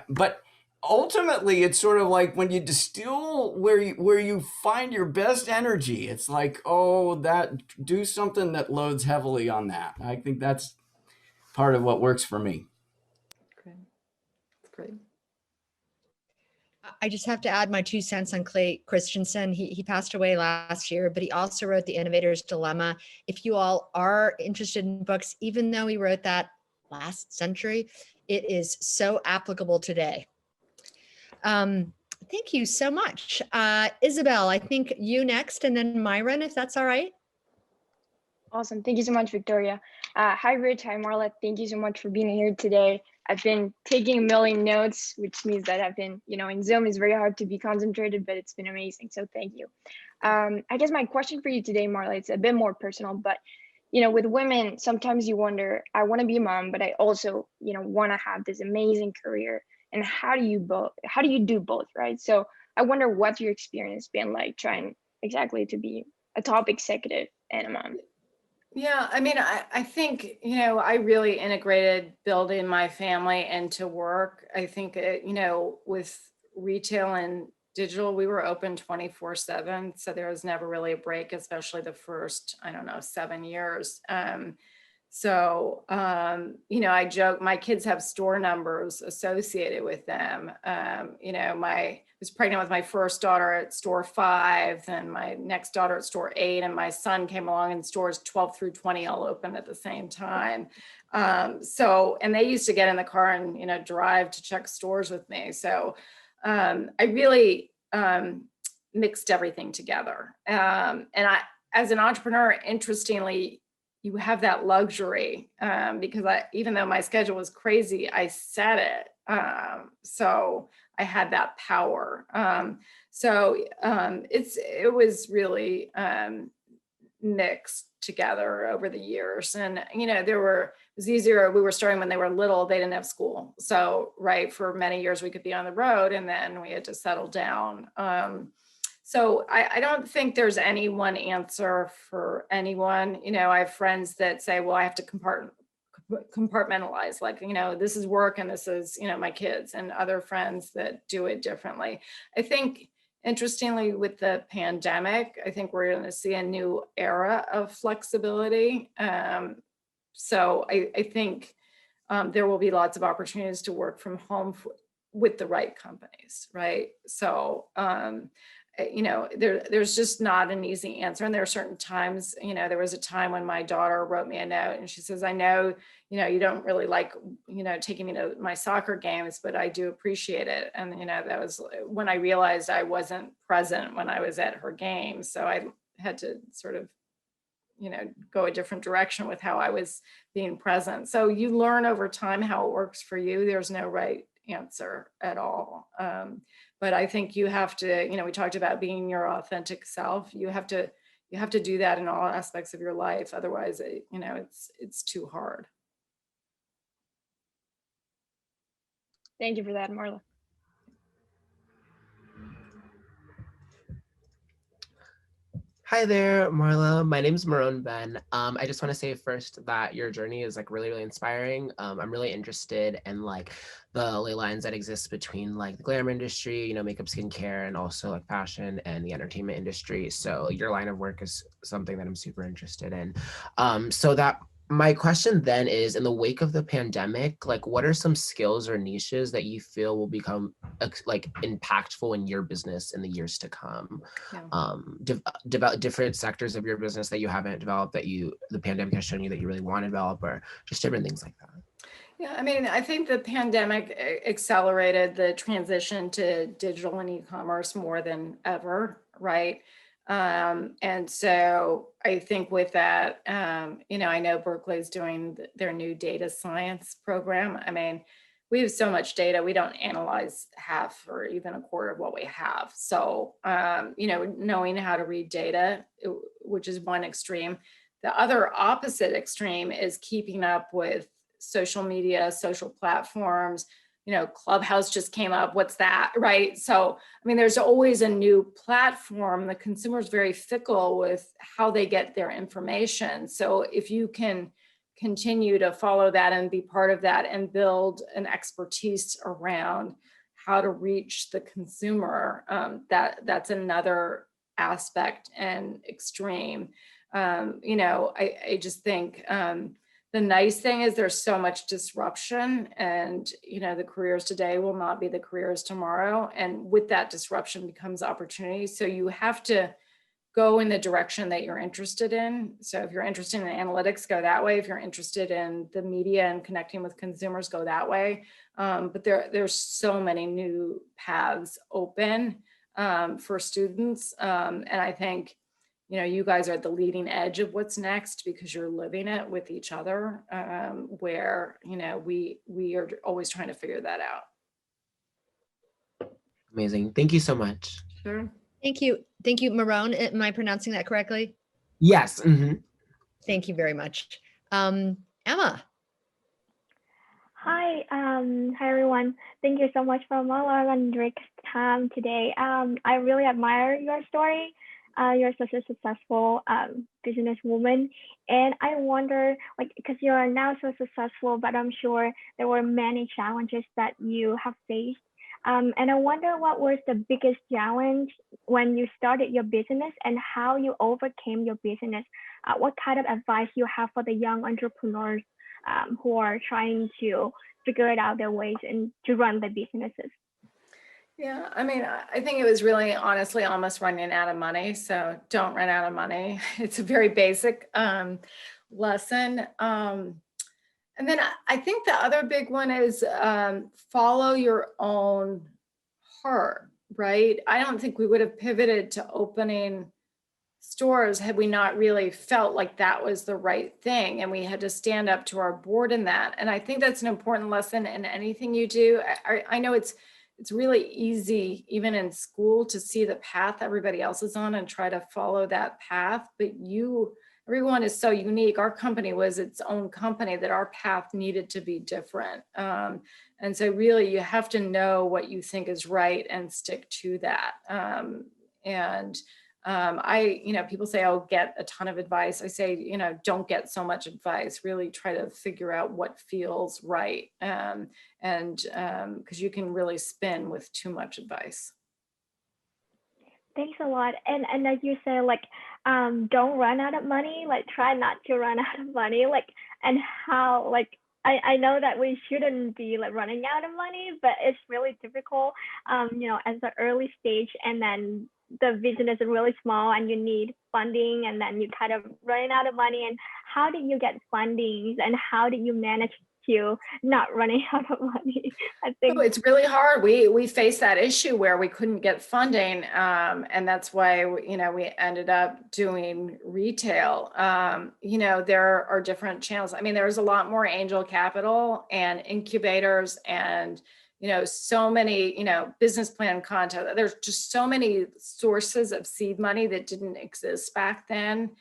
but ultimately it's sort of like when you distill where you find your best energy, it's like, do something that loads heavily on that. I think that's part of what works for me. Great. That's great. I just have to add my 2 cents on Clay Christensen. He passed away last year, but he also wrote The Innovator's Dilemma. If you all are interested in books, even though he wrote that last century, it is so applicable today. Thank you so much. Isabel, I think you next, and then Myron, if that's all right. Awesome. Thank you so much, Victoria. Hi, Rich. Hi, Marla. Thank you so much for being here today. I've been taking a million notes, which means that I've been, in Zoom it's very hard to be concentrated, but it's been amazing. So thank you. I guess my question for you today, Marla, it's a bit more personal, but with women, sometimes you wonder, I want to be a mom, but I also, want to have this amazing career. And how do you do both, right? So I wonder what your experience been like trying exactly to be a top executive and a mom. Yeah, I mean, I think, I really integrated building my family into work. I think, with retail and digital, we were open 24/7. So there was never really a break, especially the first, 7 years. I joke, my kids have store numbers associated with them. I was pregnant with my first daughter at store 5, and my next daughter at store 8, and my son came along and stores 12 through 20 all open at the same time. And they used to get in the car and, drive to check stores with me. So I really mixed everything together. As an entrepreneur, interestingly, you have that luxury because even though my schedule was crazy, I set it. So I had that power. It was really mixed together over the years. And, it was easier. We were starting when they were little, they didn't have school. So, right, for many years we could be on the road, and then we had to settle down. So I don't think there's any one answer for anyone. I have friends that say, well, I have to compartmentalize, like, this is work and this is, my kids, and other friends that do it differently. I think, interestingly, with the pandemic, I think we're going to see a new era of flexibility. So I think there will be lots of opportunities to work from home with the right companies, right? So, there's just not an easy answer. And there are certain times, there was a time when my daughter wrote me a note and she says, I know, you don't really like, taking me to my soccer games, but I do appreciate it. And, that was when I realized I wasn't present when I was at her game. So I had to sort of, go a different direction with how I was being present. So you learn over time how it works for you. There's no right answer at all. But I think you have to, we talked about being your authentic self. You have to do that in all aspects of your life. Otherwise, it's too hard. Thank you for that, Marla. Hi there, Marla. My name is Maron Ben. I just want to say first that your journey is like really, really inspiring. I'm really interested in like the ley lines that exist between like the glamour industry, makeup, skincare, and also like fashion and the entertainment industry. So your line of work is something that I'm super interested in. My question then is, in the wake of the pandemic, like what are some skills or niches that you feel will become like impactful in your business in the years to come? Yeah. Develop different sectors of your business that you haven't developed that the pandemic has shown you that you really want to develop, or just different things like that. Yeah, I mean, I think the pandemic accelerated the transition to digital and e-commerce more than ever, right? And so I think with that, I know Berkeley's doing their new data science program. I mean, we have so much data, we don't analyze half or even a quarter of what we have. So, knowing how to read data, which is one extreme. The other opposite extreme is keeping up with social media, social platforms. Clubhouse just came up. What's that, right? So, I mean, there's always a new platform. The consumer is very fickle with how they get their information. So if you can continue to follow that and be part of that and build an expertise around how to reach the consumer, that's another aspect and extreme. I just think, the nice thing is there's so much disruption, and the careers today will not be the careers tomorrow. And with that disruption becomes opportunity. So you have to go in the direction that you're interested in. So if you're interested in analytics, go that way. If you're interested in the media and connecting with consumers, go that way. But there's so many new paths open for students. And I think, you guys are at the leading edge of what's next because you're living it with each other, where, we are always trying to figure that out. Amazing. Thank you so much. Sure. Thank you. Thank you, Marone. Am I pronouncing that correctly? Yes. Thank you very much. Emma. Hi, hi everyone. Thank you so much for Marla and Rick's time today. I really admire your story. You're such a successful businesswoman, and I wonder, because you are now so successful, but I'm sure there were many challenges that you have faced. And I wonder what was the biggest challenge when you started your business and how you overcame your business. What kind of advice you have for the young entrepreneurs who are trying to figure it out their ways and to run their businesses? Yeah, I mean, I think it was really honestly almost running out of money. So don't run out of money. It's a very basic lesson. And then I think the other big one is follow your own heart, right? I don't think we would have pivoted to opening stores had we not really felt like that was the right thing. And we had to stand up to our board in that. And I think that's an important lesson in anything you do. I know it's really easy, even in school, to see the path everybody else is on and try to follow that path. But everyone is so unique. Our company was its own company that our path needed to be different. And so really you have to know what you think is right and stick to that. People say, oh, get a ton of advice. I say, don't get so much advice, really try to figure out what feels right. Because you can really spin with too much advice. Thanks a lot. And as you say, don't run out of money, try not to run out of money, and how, I know that we shouldn't be running out of money, but it's really difficult, as the early stage, and then the business is really small and you need funding, and then you kind of running out of money. And how do you get funding, and how do you manage to not running out of money? I think it's really hard. We faced that issue where we couldn't get funding, and that's why we ended up doing retail. There are different channels. I mean, there's a lot more angel capital and incubators and so many business plan content. There's just so many sources of seed money that didn't exist back then.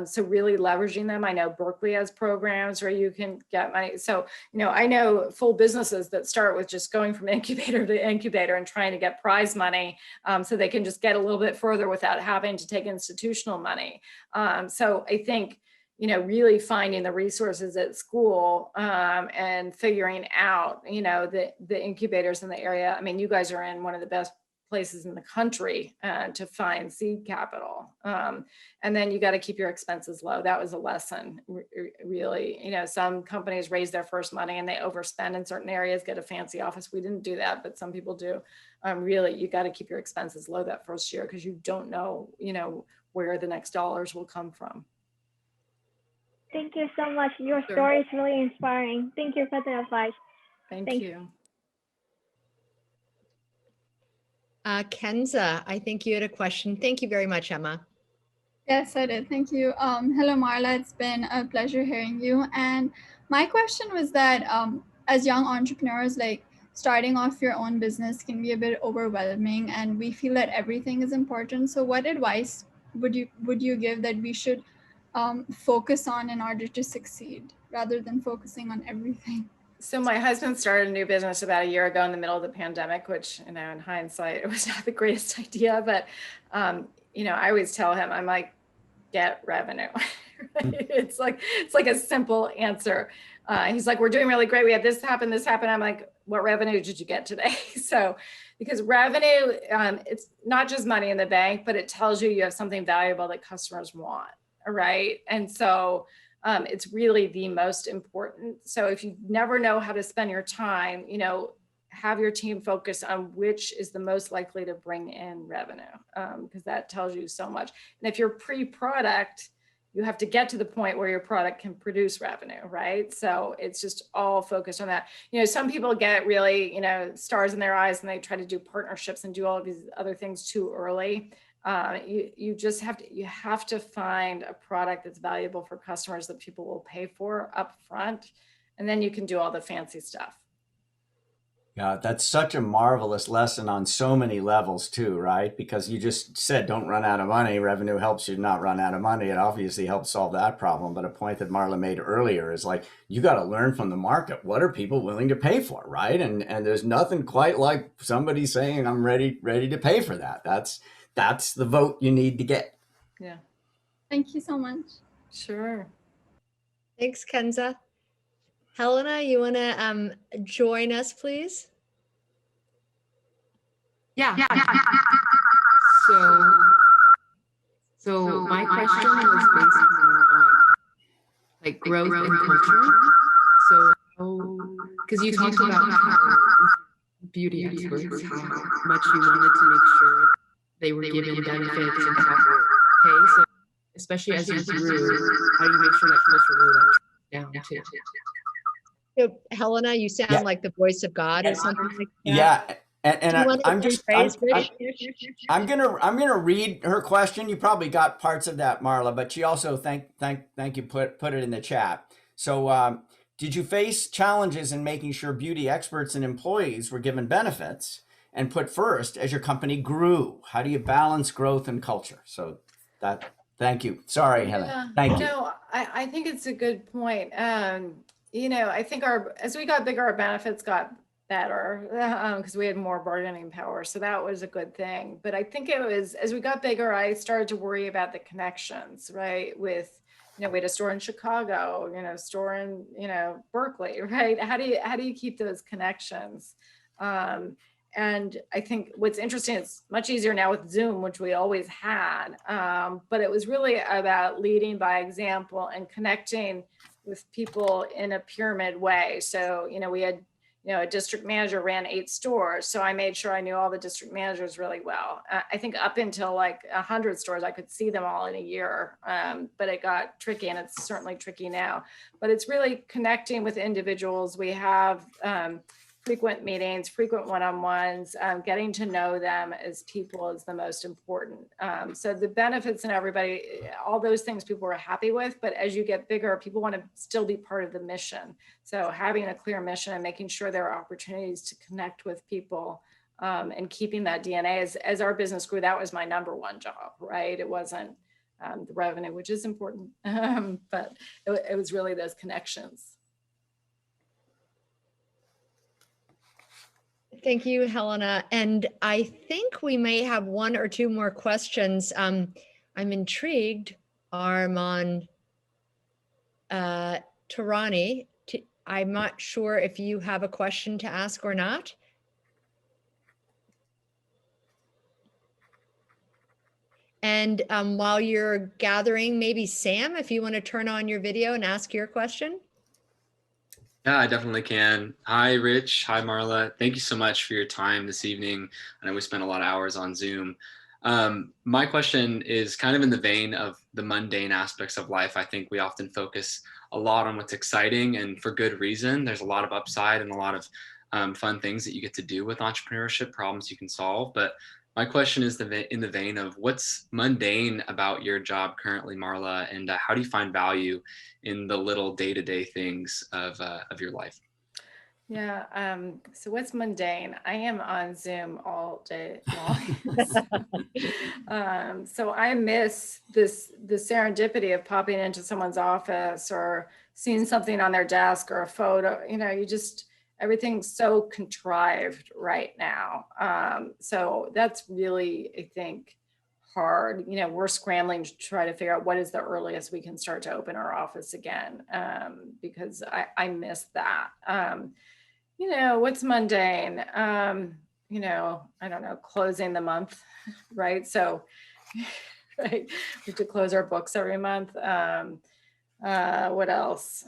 So really leveraging them. I know Berkeley has programs where you can get money. So, I know full businesses that start with just going from incubator to incubator and trying to get prize money so they can just get a little bit further without having to take institutional money. So I think, really finding the resources at school and figuring out, the incubators in the area. I mean, you guys are in one of the best places in the country to find seed capital. And then you got to keep your expenses low. That was a lesson, really. Some companies raise their first money and they overspend in certain areas, get a fancy office. We didn't do that, but some people do. Really, you got to keep your expenses low that first year because you don't know, where the next dollars will come from. Thank you so much. Your story is really inspiring. Thank you for the advice. Thank you. Kenza, I think you had a question. Thank you very much, Emma. Yes, I did. Thank you. Hello, Marla. It's been a pleasure hearing you. And my question was that as young entrepreneurs, starting off your own business can be a bit overwhelming, and we feel that everything is important. So what advice would you give that we should focus on in order to succeed rather than focusing on everything? So my husband started a new business about a year ago in the middle of the pandemic, which, in hindsight, it was not the greatest idea. But, I always tell him, I'm like, get revenue. It's like a simple answer. He's like, we're doing really great. We had this happen, this happened. I'm like, what revenue did you get today? So, because revenue, it's not just money in the bank, but it tells you have something valuable that customers want, right? And so, it's really the most important. So if you never know how to spend your time, have your team focus on which is the most likely to bring in revenue, because that tells you so much. And if you're pre-product, you have to get to the point where your product can produce revenue, right? So it's just all focused on that. Some people get really, stars in their eyes and they try to do partnerships and do all of these other things too early. You just have to find a product that's valuable for customers that people will pay for up front, and then you can do all the fancy stuff. Yeah, that's such a marvelous lesson on so many levels too, right? Because you just said don't run out of money. Revenue helps you not run out of money. It obviously helps solve that problem. But a point that Marla made earlier is like, you got to learn from the market. What are people willing to pay for, right? And there's nothing quite like somebody saying, I'm ready to pay for that. That's the vote you need to get. Yeah. Thank you so much. Sure. Thanks, Kenza. Helena, you want to join us, please? Yeah. So my question was based more on like growth and culture. So, because you talked about how beauty experts, how much you wanted to make sure they were given benefits and proper pay. So, especially as you grew, how do you make sure that culture really like down too? Helena, you sound like the voice of God or something like that. Yeah, and I'm gonna read her question. You probably got parts of that, Marla, but she also thank you put it in the chat. So, did you face challenges in making sure beauty experts and employees were given benefits and put first as your company grew? How do you balance growth and culture? So thank you. Sorry, Helena. Thank you. No, I think it's a good point. I think as we got bigger, our benefits got better because we had more bargaining power. So that was a good thing. But I think it was, as we got bigger, I started to worry about the connections, right? With, we had a store in Chicago, store in, Berkeley, right? How do you keep those connections? And I think what's interesting, it's much easier now with Zoom, which we always had, but it was really about leading by example and connecting with people in a pyramid way. So, we had, a district manager ran 8 stores. So I made sure I knew all the district managers really well. I think up until like 100 stores, I could see them all in a year, but it got tricky, and it's certainly tricky now. But it's really connecting with individuals. We have frequent meetings, frequent one-on-ones, getting to know them as people is the most important. So the benefits and everybody, all those things people were happy with, but as you get bigger, people want to still be part of the mission. So having a clear mission and making sure there are opportunities to connect with people and keeping that DNA. As our business grew, that was my number one job, right? It wasn't the revenue, which is important, but it was really those connections. Thank you, Helena. And I think we may have 1 or 2 more questions. I'm intrigued, Armand Tarani. I'm not sure if you have a question to ask or not. And while you're gathering, maybe Sam, if you want to turn on your video and ask your question. Yeah, I definitely can. Hi, Rich. Hi, Marla. Thank you so much for your time this evening. I know we spent a lot of hours on Zoom. My question is kind of in the vein of the mundane aspects of life. I think we often focus a lot on what's exciting, and for good reason. There's a lot of upside and a lot of fun things that you get to do with entrepreneurship, problems you can solve. But my question is in the vein of what's mundane about your job currently, Marla, and how do you find value in the little day-to-day things of your life? Yeah. So what's mundane? I am on Zoom all day long. So I miss the serendipity of popping into someone's office or seeing something on their desk or a photo. Everything's so contrived right now. So that's really, I think, hard. We're scrambling to try to figure out what is the earliest we can start to open our office again, because I miss that. What's mundane? I don't know, closing the month, right? So, right, we have to close our books every month. What else?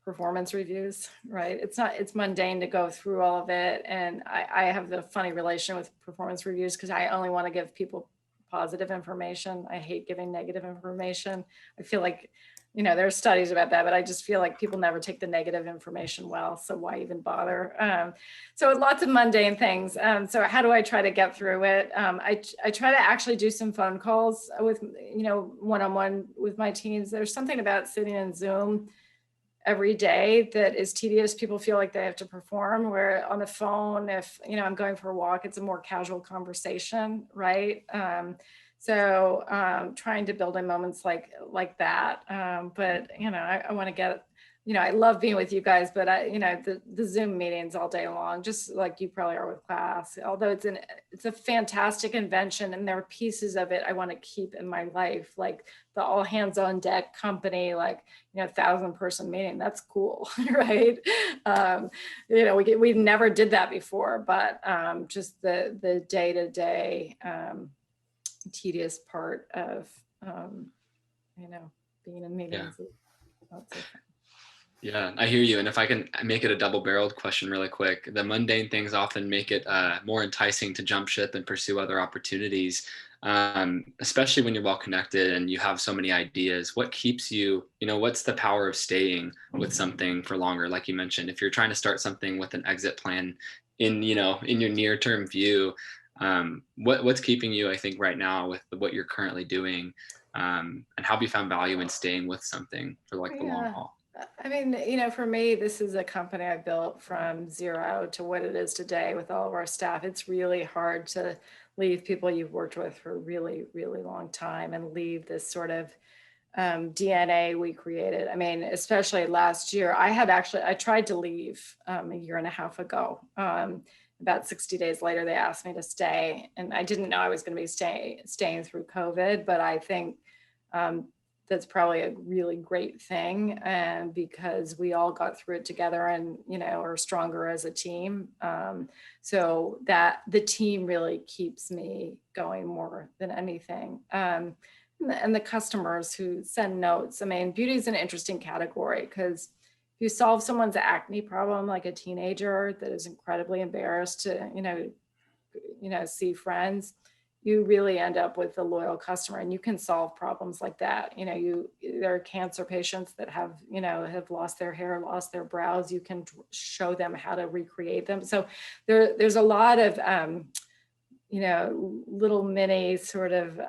performance reviews, right? It's mundane to go through all of it. And I have the funny relation with performance reviews because I only want to give people positive information. I hate giving negative information. I feel like, you know, there are studies about that, but I just feel like people never take the negative information well. So why even bother? So lots of mundane things. So how do I try to get through it? I try to actually do some phone calls with, you know, one-on-one with my teams. There's something about sitting in Zoom every day that is tedious. People feel like they have to perform, where on the phone, if, you know, I'm going for a walk, it's a more casual conversation, right? Trying to build in moments like that. But, you know, I want to get, you know, I love being with you guys, but you know, the Zoom meetings all day long, just like you probably are with class, although it's a fantastic invention and there are pieces of it I want to keep in my life, like the all hands on deck company, like, you know, 1,000-person meeting. That's cool, right? You know, we never did that before, but just the day-to-day tedious part of, you know, being in meetings. Yeah. Yeah, I hear you. And if I can make it a double-barreled question really quick, the mundane things often make it more enticing to jump ship and pursue other opportunities, especially when you're well connected and you have so many ideas. What keeps you, you know, what's the power of staying with something for longer? Like you mentioned, if you're trying to start something with an exit plan in, you know, in your near-term view, what's keeping you, I think, right now with what you're currently doing, and how have you found value in staying with something for like the long haul? I mean, you know, for me, this is a company I built from zero to what it is today with all of our staff. It's really hard to leave people you've worked with for a really, really long time and leave this sort of DNA we created. I mean, especially last year, I tried to leave a year and a half ago. About 60 days later, they asked me to stay, and I didn't know I was going to be staying through COVID, but I think that's probably a really great thing, and because we all got through it together and, you know, are stronger as a team. So that the team really keeps me going more than anything. And the customers who send notes. I mean, beauty is an interesting category because if you solve someone's acne problem, like a teenager that is incredibly embarrassed to, you know, see friends, you really end up with a loyal customer, and you can solve problems like that. You know, there are cancer patients that have, you know, have lost their hair, lost their brows. You can show them how to recreate them. So there's a lot of, you know, little mini sort of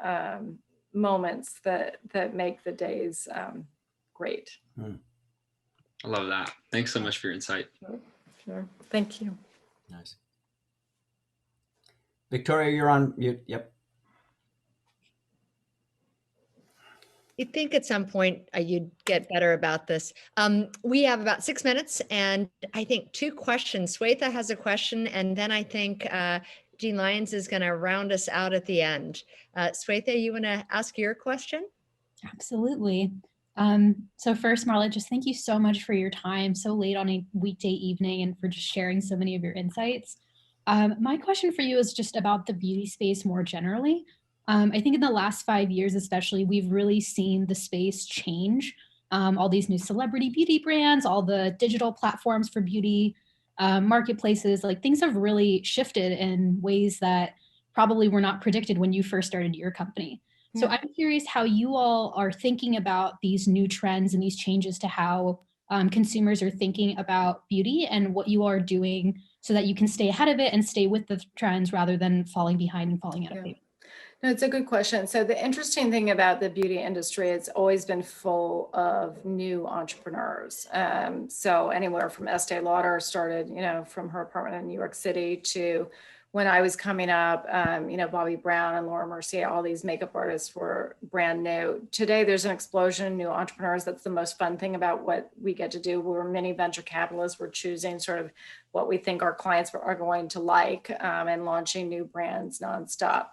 moments that make the days great. I love that. Thanks so much for your insight. Sure. Thank you. Nice. Victoria, you're on mute. Yep. You'd think at some point you'd get better about this. We have about 6 minutes and I think 2 questions. Swetha has a question, and then I think Jean Lyons is going to round us out at the end. Swetha, you want to ask your question? Absolutely. So first, Marla, just thank you so much for your time so late on a weekday evening and for just sharing so many of your insights. My question for you is just about the beauty space more generally. I think in the last 5 years, especially, we've really seen the space change. All these new celebrity beauty brands, all the digital platforms for beauty, marketplaces, like things have really shifted in ways that probably were not predicted when you first started your company. So I'm curious how you all are thinking about these new trends and these changes to how consumers are thinking about beauty, and what you are doing so that you can stay ahead of it and stay with the trends rather than falling behind and falling out of favor. No, it's a good question. So the interesting thing about the beauty industry, it's always been full of new entrepreneurs. So anywhere from Estee Lauder started, you know, from her apartment in New York City, to when I was coming up, you know, Bobbi Brown and Laura Mercier, all these makeup artists were brand new. Today, there's an explosion of new entrepreneurs. That's the most fun thing about what we get to do. We're many venture capitalists. We're choosing sort of what we think our clients are going to like, and launching new brands nonstop.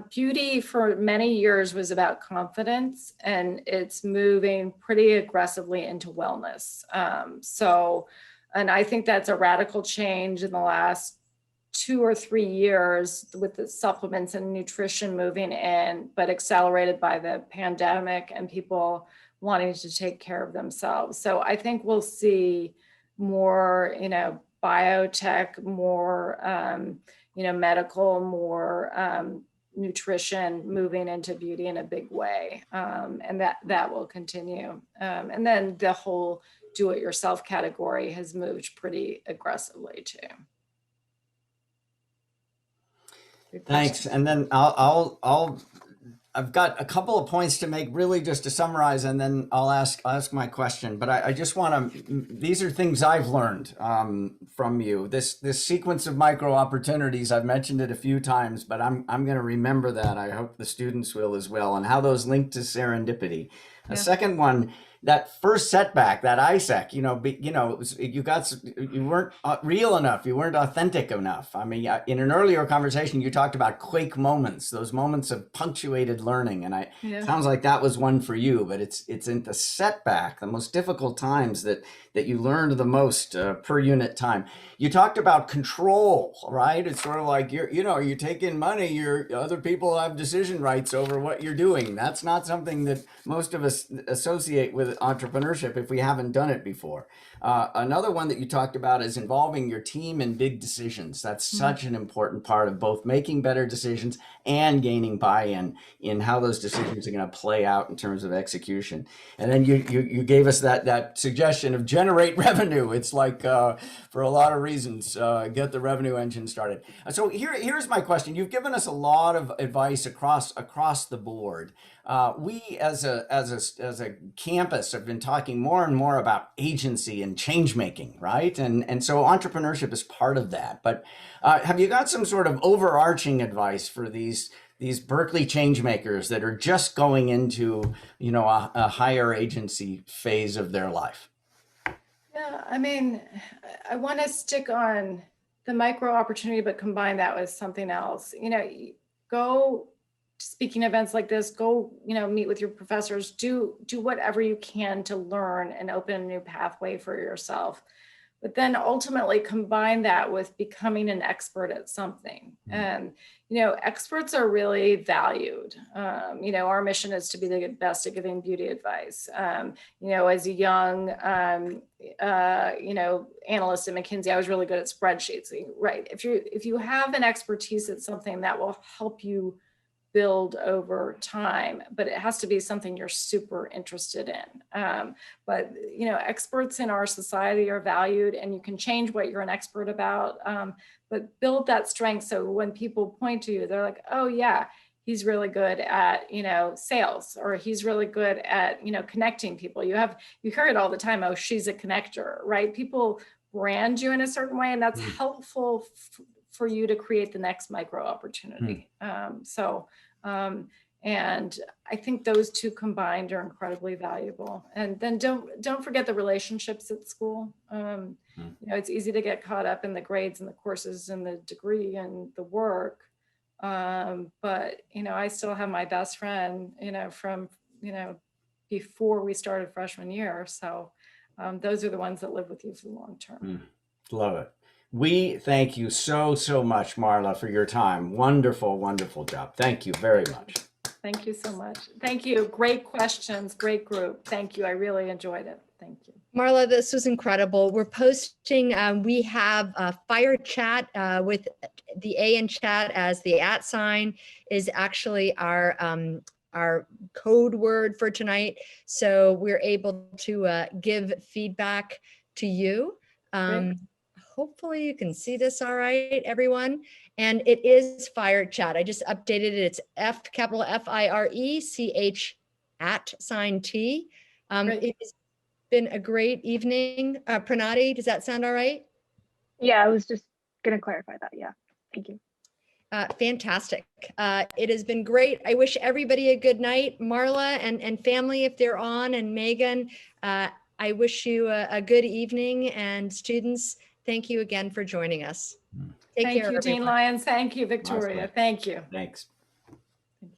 Beauty for many years was about confidence, and it's moving pretty aggressively into wellness. And I think that's a radical change in the last 2 or 3 years with the supplements and nutrition moving in, but accelerated by the pandemic and people wanting to take care of themselves. So I think we'll see more, biotech, more, medical, more nutrition moving into beauty in a big way. And that will continue. And then the whole do-it-yourself category has moved pretty aggressively too. Thanks. And then I've got a couple of points to make, really just to summarize, and then I'll ask my question. But I just want to, these are things I've learned from you. This sequence of micro opportunities, I've mentioned it a few times, but I'm going to remember that. I hope the students will as well, and how those link to serendipity. Yeah. A second one, that first setback, that ISEC, you weren't real enough. You weren't authentic enough. I mean, in an earlier conversation, you talked about quake moments, those moments of punctuated learning. And sounds like that was one for you, but it's in the setback, the most difficult times that you learned the most per unit time. You talked about control, right? It's sort of like you take in money, other people have decision rights over what you're doing. That's not something that most of us associate with entrepreneurship if we haven't done it before. Another one that you talked about is involving your team in big decisions. That's such an important part of both making better decisions and gaining buy-in in how those decisions are going to play out in terms of execution. And then you gave us that suggestion of generate revenue. It's like for a lot of reasons, get the revenue engine started. So here's my question. You've given us a lot of advice across the board. We as a campus have been talking more and more about agency and change making, right? And so entrepreneurship is part of that. But have you got some sort of overarching advice for these Berkeley change makers that are just going into a higher agency phase of their life? Yeah, I mean, I want to stick on the micro opportunity, but combine that with something else. Go speaking events like this, go, meet with your professors, do whatever you can to learn and open a new pathway for yourself. But then ultimately combine that with becoming an expert at something. And, experts are really valued. Our mission is to be the best at giving beauty advice. As a young, analyst at McKinsey, I was really good at spreadsheets, right? If you have an expertise at something, that will help you build over time, but it has to be something you're super interested in. But experts in our society are valued, and you can change what you're an expert about, but build that strength. So when people point to you, they're like, oh yeah, he's really good at, sales, or he's really good at, connecting people. You hear it all the time. Oh, she's a connector, right? People brand you in a certain way, and that's helpful for you to create the next micro opportunity. And I think those two combined are incredibly valuable. And then don't forget the relationships at school. It's easy to get caught up in the grades and the courses and the degree and the work. But I still have my best friend, from before we started freshman year. So those are the ones that live with you for the long term. Love it. We thank you so much, Marla, for your time. Wonderful, wonderful job. Thank you very much. Thank you so much. Thank you. Great questions. Great group. Thank you. I really enjoyed it. Thank you. Marla, this was incredible. We're posting, we have a fire chat with the A in chat as the @ is actually our code word for tonight. So we're able to give feedback to you. Hopefully you can see this all right, everyone. And it is fire chat. I just updated it. It's capital FIRECH @T. It has been a great evening. Pranati, does that sound all right? Yeah, I was just going to clarify that. Yeah, thank you. Fantastic. It has been great. I wish everybody a good night. Marla and family, if they're on, and Megan, I wish you a good evening. And students, thank you again for joining us. Take care, Thank you, Dean everyone. Lyons. Thank you, Victoria. Awesome. Thank you. Thanks.